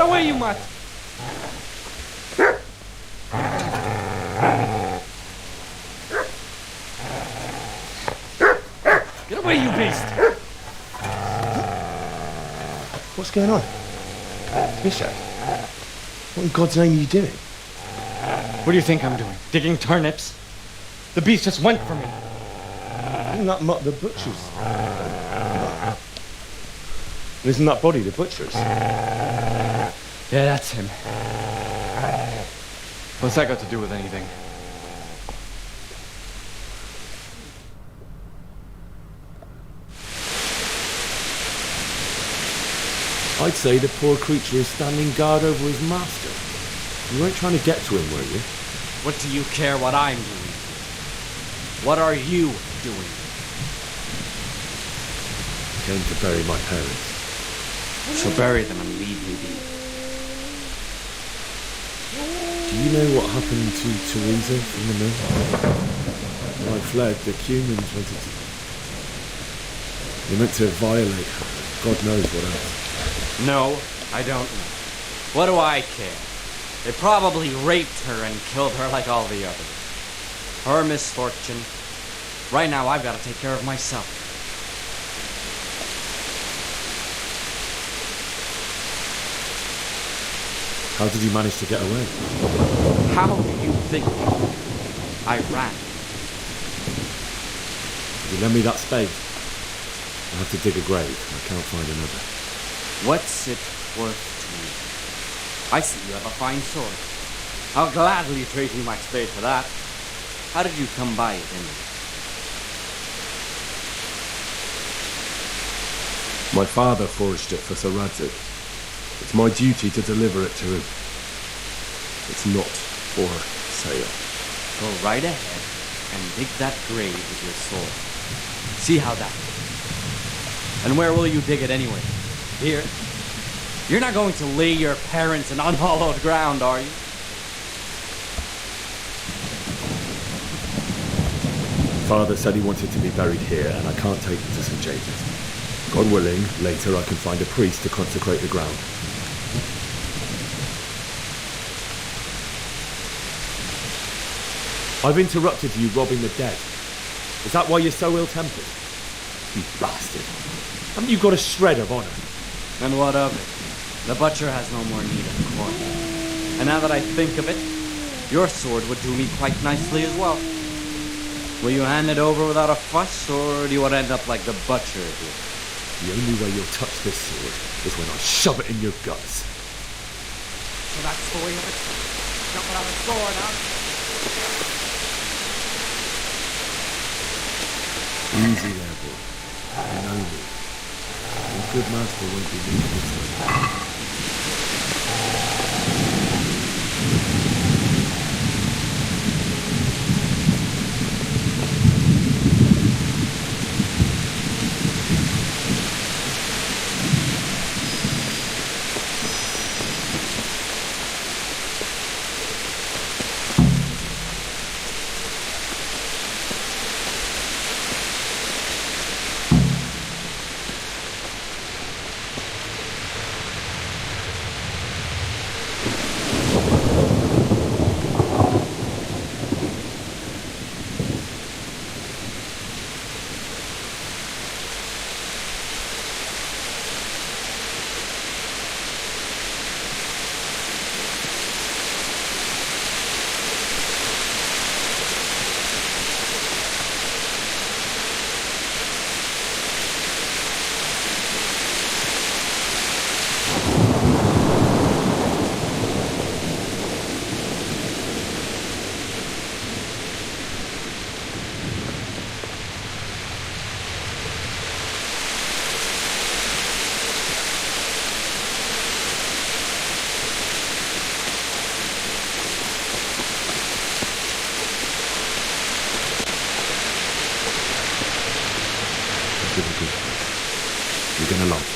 Get away, you mutt! Get away, you beast! What's going on? Bishop? What in God's name are you doing? What do you think I'm doing? Digging turnips? The beast just went for me. Isn't that not the butcher's? Isn't that body the butcher's? Yeah, that's him. What's that got to do with anything? I'd say the poor creature is standing guard over his master. You weren't trying to get to him, were you? What do you care what I'm doing? What are you doing? Came to bury my parents. So bury them and leave me be. Do you know what happened to Teresa in the mill? When I fled, the humans wanted to... They meant to violate her. God knows what else. No, I don't know. What do I care? They probably raped her and killed her like all the others. Her misfortune. Right now, I've got to take care of myself. How did you manage to get away? How do you think I ran? You lend me that spade. I have to dig a grave. I can't find another. What's it worth to you? I see you have a fine sword. I'll gladly trade you my spade for that. How did you come by it anyway? My father forged it for Sir Radzig. It's my duty to deliver it to him. It's not for sale. Go right ahead and dig that grave with your sword. See how that goes. And where will you dig it anyway? Here? You're not going to lay your parents in unhallowed ground, are you? Father said he wanted to be buried here, and I can't take him to St. James's. God willing, later I can find a priest to consecrate the ground. I've interrupted you robbing the dead. Is that why you're so ill-tempered? You bastard. Haven't you got a shred of honor? And what of it? The butcher has no more need of corn. And now that I think of it, your sword would do me quite nicely as well. Will you hand it over without a fuss, or do you want to end up like the butcher did? The only way you'll touch this sword is when I shove it in your guts. So that's the way of it. Jump without a sword, huh? Easy there, boy. You know me. Your good master won't be leaving this way. You're gonna like it.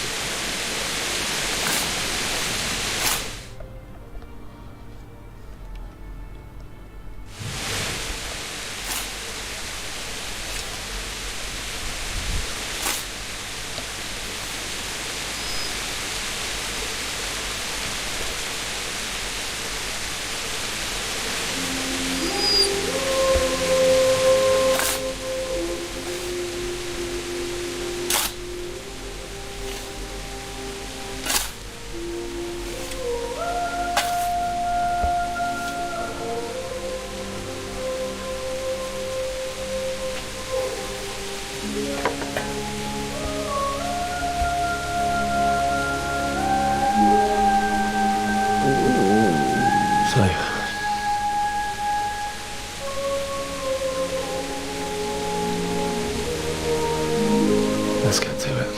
it.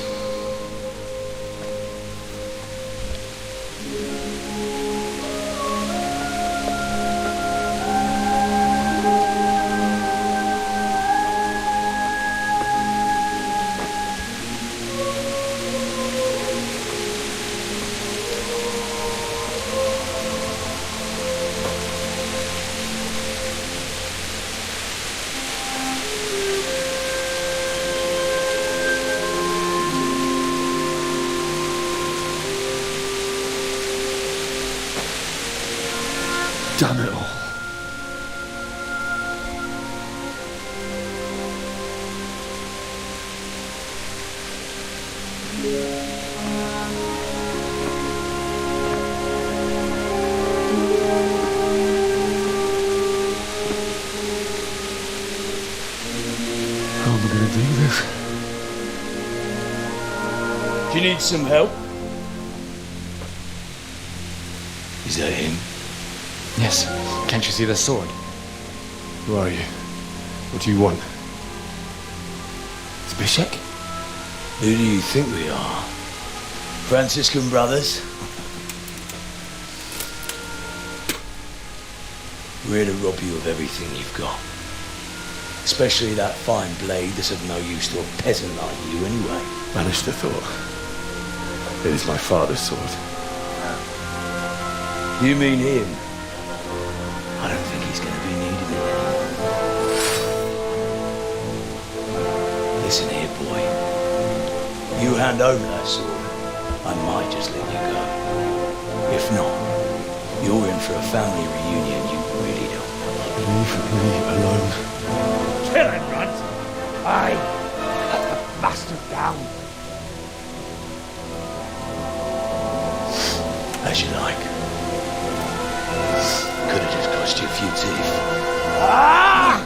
Damn it all. How am I going to do this? Do you need some help? Is that him? Yes. Can't you see the sword? Who are you? What do you want? It's Bishek? Who do you think we are? Franciscan brothers? We're here to rob you of everything you've got. Especially that fine blade that's of no use to a peasant like you anyway. Banish the thought. It is my father's sword. You mean him? I don't think he's going to be needing it anymore. Listen here, boy. You hand over that sword, I might just let you go. If not, you're in for a family reunion you really don't want. Leave me alone. Kill him, Runt! Aye! Cut the bastard down! As you like. Could have just cost you a few teeth. Ah!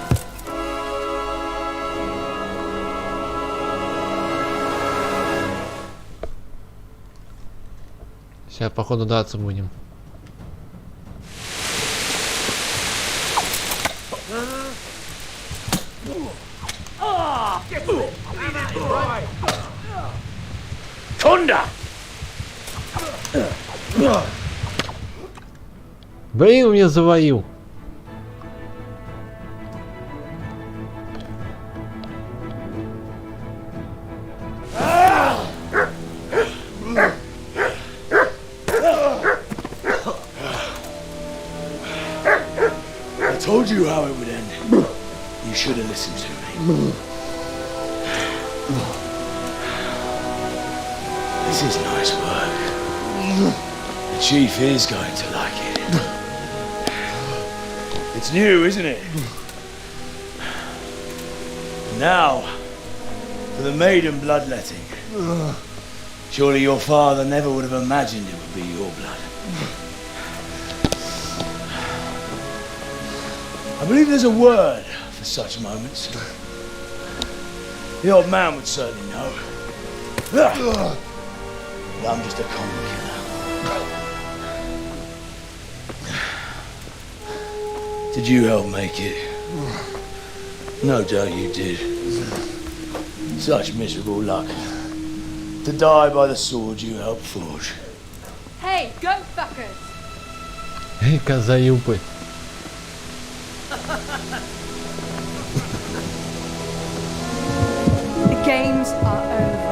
Сейчас, походу, драться будем. Thunder! Блин, он меня завалил. I told you how it would end. You should have listened to me. This is nice work. The chief is going to like it. It's new, isn't it? Now, for the maiden bloodletting. Surely your father never would have imagined it would be your blood. I believe there's a word for such moments. The old man would certainly know. But I'm just a common killer. Did you help make it? No doubt you did. Such miserable luck. To die by the sword you helped forge. Hey, go fuckers! Эй, козаюпы. The games are over.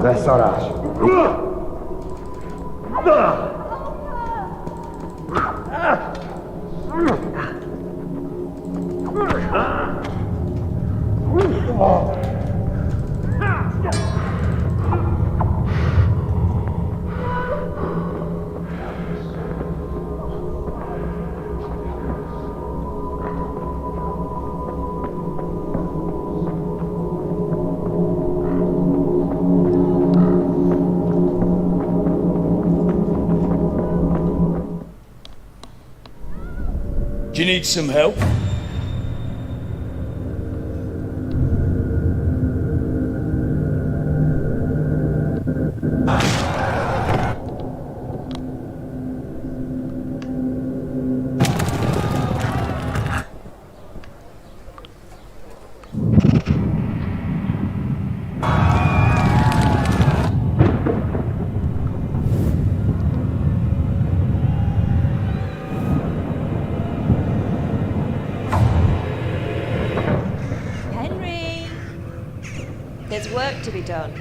Vesorash. Do you need some help? There's work to be done.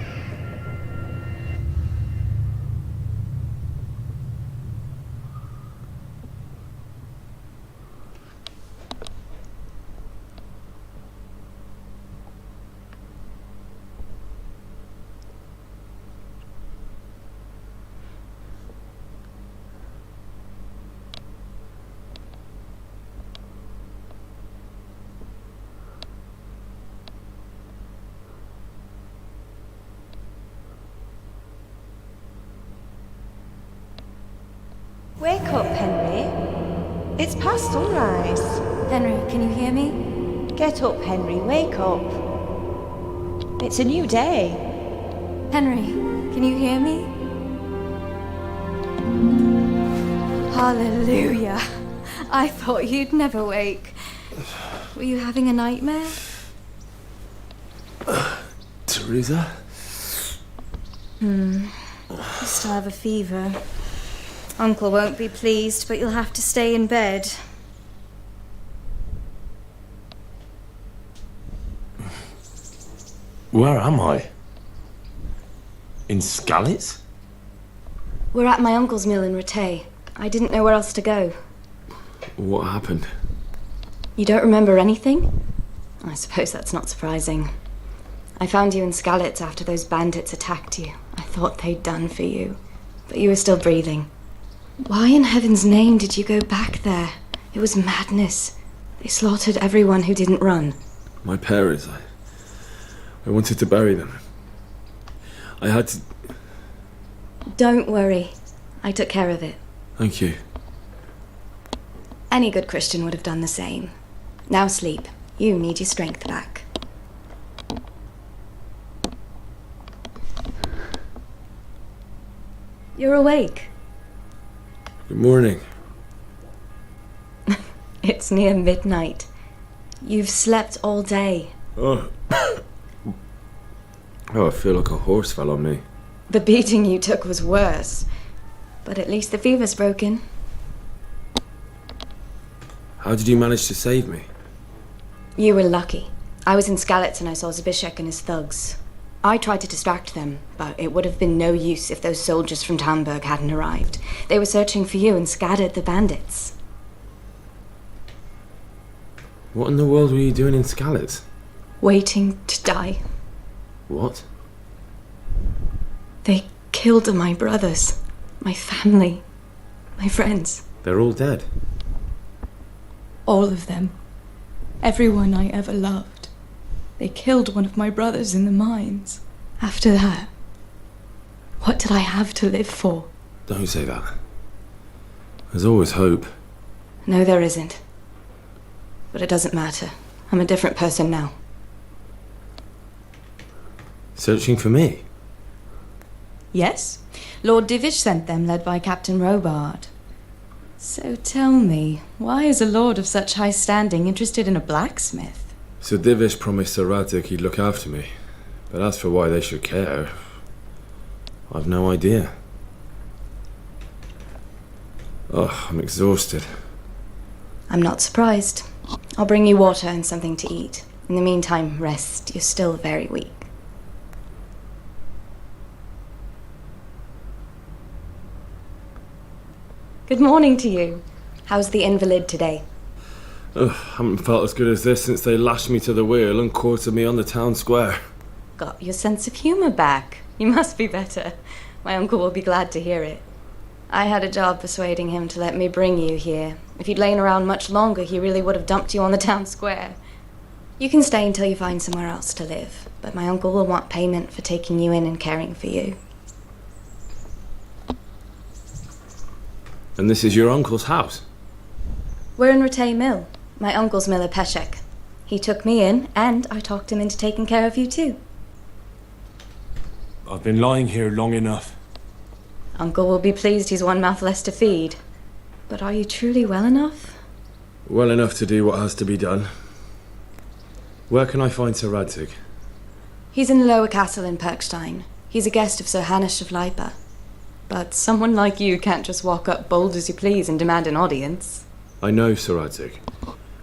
Wake up, Henry. It's past sunrise. Henry, can you hear me? Get up, Henry. Wake up. It's a new day. Henry, can you hear me? Hallelujah. I thought you'd never wake. Were you having a nightmare? Teresa? You still have a fever. Uncle won't be pleased, but you'll have to stay in bed. Where am I? In Skalitz? We're at my uncle's mill in Rattay. I didn't know where else to go. What happened? You don't remember anything? I suppose that's not surprising. I found you in Skalitz after those bandits attacked you. I thought they'd done for you, but you were still breathing. Why in heaven's name did you go back there? It was madness. They slaughtered everyone who didn't run. My parents, I wanted to bury them. I had to... Don't worry. I took care of it. Thank you. Any good Christian would have done the same. Now sleep. You need your strength back. You're awake. Good morning. It's near midnight. You've slept all day. Oh. I feel like a horse fell on me. The beating you took was worse. But at least the fever's broken. How did you manage to save me? You were lucky. I was in Skalitz and I saw Zbyszek and his thugs. I tried to distract them, but it would have been no use if those soldiers from Talmberg hadn't arrived. They were searching for you and scattered the bandits. What in the world were you doing in Skalitz? Waiting to die. What? They killed my brothers, my family, my friends. They're all dead. All of them. Everyone I ever loved. They killed one of my brothers in the mines. After that, what did I have to live for? Don't say that. There's always hope. No, there isn't. But it doesn't matter. I'm a different person now. Searching for me? Yes. Lord Divish sent them, led by Captain Robard. So tell me, why is a lord of such high standing interested in a blacksmith? Sir Divish promised Sir Radek he'd look after me. But as for why they should care, I've no idea. Oh, I'm exhausted. I'm not surprised. I'll bring you water and something to eat. In the meantime, rest. You're still very weak. Good morning to you. How's the invalid today? Ugh, haven't felt as good as this since they lashed me to the wheel and quartered me on the town square. Got your sense of humour back. You must be better. My uncle will be glad to hear it. I had a job persuading him to let me bring you here. If you'd lain around much longer, he really would have dumped you on the town square. You can stay until you find somewhere else to live, but my uncle will want payment for taking you in and caring for you. And this is your uncle's house? We're in Rattay Mill. My uncle's miller Peshek. He took me in, and I talked him into taking care of you too. I've been lying here long enough. Uncle will be pleased he's one mouth less to feed. But are you truly well enough? Well enough to do what has to be done. Where can I find Sir Radzig? He's in the lower castle in Perkstein. He's a guest of Sir Hanush of Leipa. But someone like you can't just walk up bold as you please and demand an audience. I know Sir Radzig,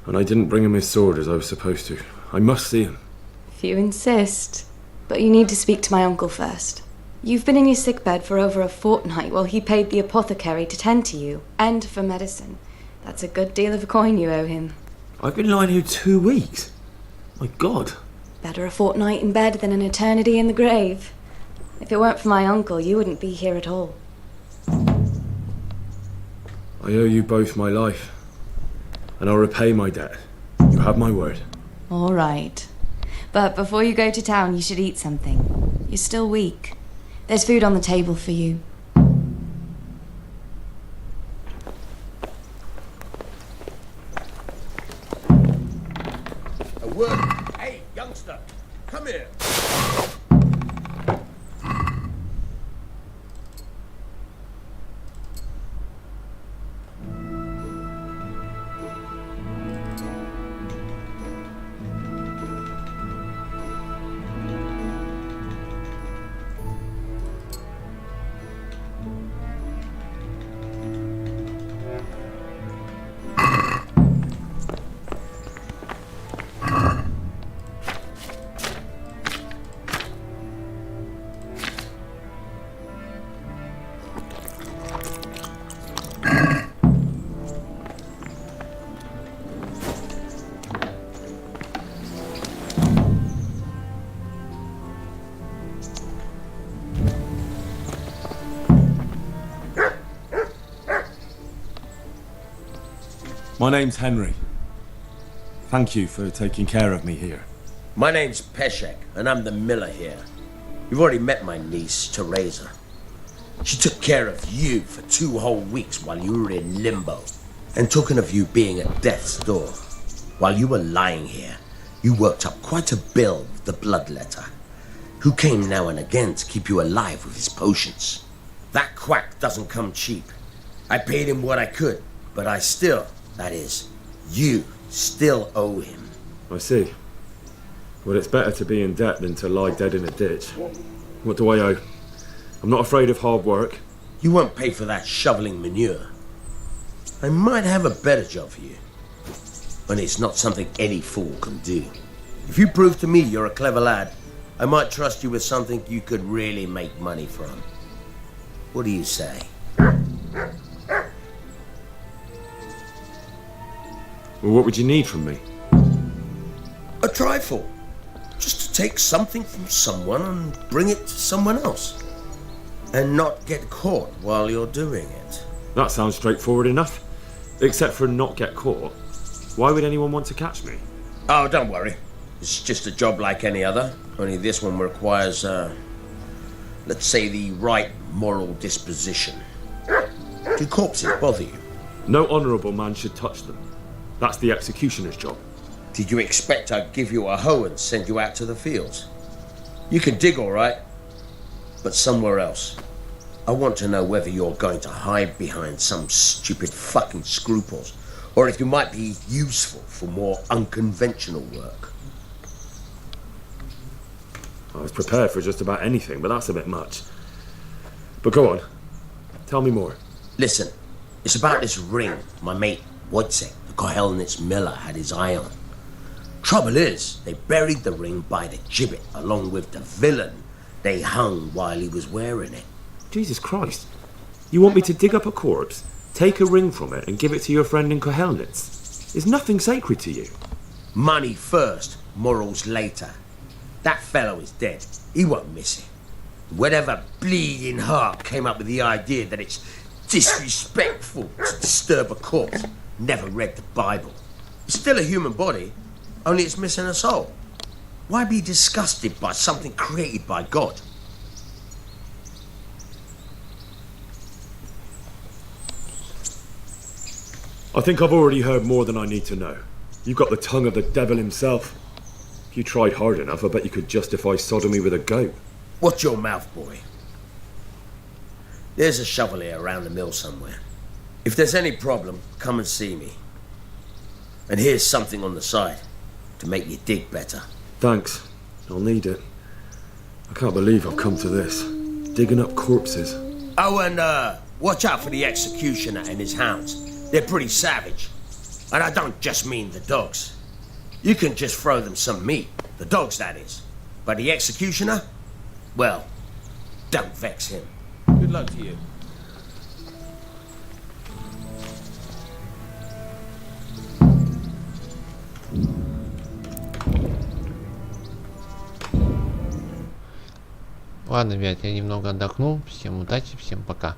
and I didn't bring him his sword as I was supposed to. I must see him. If you insist. But you need to speak to my uncle first. You've been in your sickbed for over a fortnight while he paid the apothecary to tend to you, and for medicine. That's a good deal of coin you owe him. I've been lying here 2 weeks. My God. Better a fortnight in bed than an eternity in the grave. If it weren't for my uncle, you wouldn't be here at all. I owe you both my life, and I'll repay my debt. You have my word. All right. But before you go to town, you should eat something. You're still weak. There's food on the table for you. A word. Hey, youngster, come here. My name's Henry. Thank you for taking care of me here. My name's Peshek, and I'm the miller here. You've already met my niece, Teresa. She took care of you for 2 whole weeks while you were in limbo. And talking of you being at death's door, while you were lying here, you worked up quite a bill with the bloodletter, who came now and again to keep you alive with his potions. That quack doesn't come cheap. I paid him what I could, but I still, that is, you still owe him. I see. Well, it's better to be in debt than to lie dead in a ditch. What do I owe? I'm not afraid of hard work. You won't pay for that shoveling manure. I might have a better job for you. And it's not something any fool can do. If you prove to me you're a clever lad, I might trust you with something you could really make money from. What do you say? Well, what would you need from me? A trifle. Just to take something from someone and bring it to someone else. And not get caught while you're doing it. That sounds straightforward enough. Except for not get caught. Why would anyone want to catch me? Oh, don't worry. It's just a job like any other. Only this one requires, let's say, the right moral disposition. Do corpses bother you? No honourable man should touch them. That's the executioner's job. Did you expect I'd give you a hoe and send you out to the fields? You can dig all right, but somewhere else. I want to know whether you're going to hide behind some stupid fucking scruples, or if you might be useful for more unconventional work. I was prepared for just about anything, but that's a bit much. But go on. Tell me more. Listen, it's about this ring my mate Wojciech, the Kohelnitz miller, had his eye on. Trouble is, they buried the ring by the gibbet along with the villain they hung while he was wearing it. Jesus Christ. You want me to dig up a corpse, Take a ring from it and give it to your friend in Kohelnitz. Is nothing sacred to you? Money first, morals later. That fellow is dead. He won't miss it. Whatever bleeding heart came up with the idea that it's disrespectful to disturb a corpse never read the Bible. It's still a human body, only it's missing a soul. Why be disgusted by something created by God? I think I've already heard more than I need to know. You've got the tongue of the devil himself. If you tried hard enough, I bet you could justify sodomy with a goat. Watch your mouth, boy. There's a shovel here around the mill somewhere. If there's any problem, come and see me. And here's something on the side to make you dig better. Thanks. I'll need it. I can't believe I've come to this. Digging up corpses. Oh, and watch out for the executioner and his hounds. They're pretty savage. And I don't just mean the dogs. You can just throw them some meat. The dogs, that is. But the executioner? Well, don't vex him. Good luck to you. Ладно, ребят, я немного отдохну. Всем удачи, всем пока.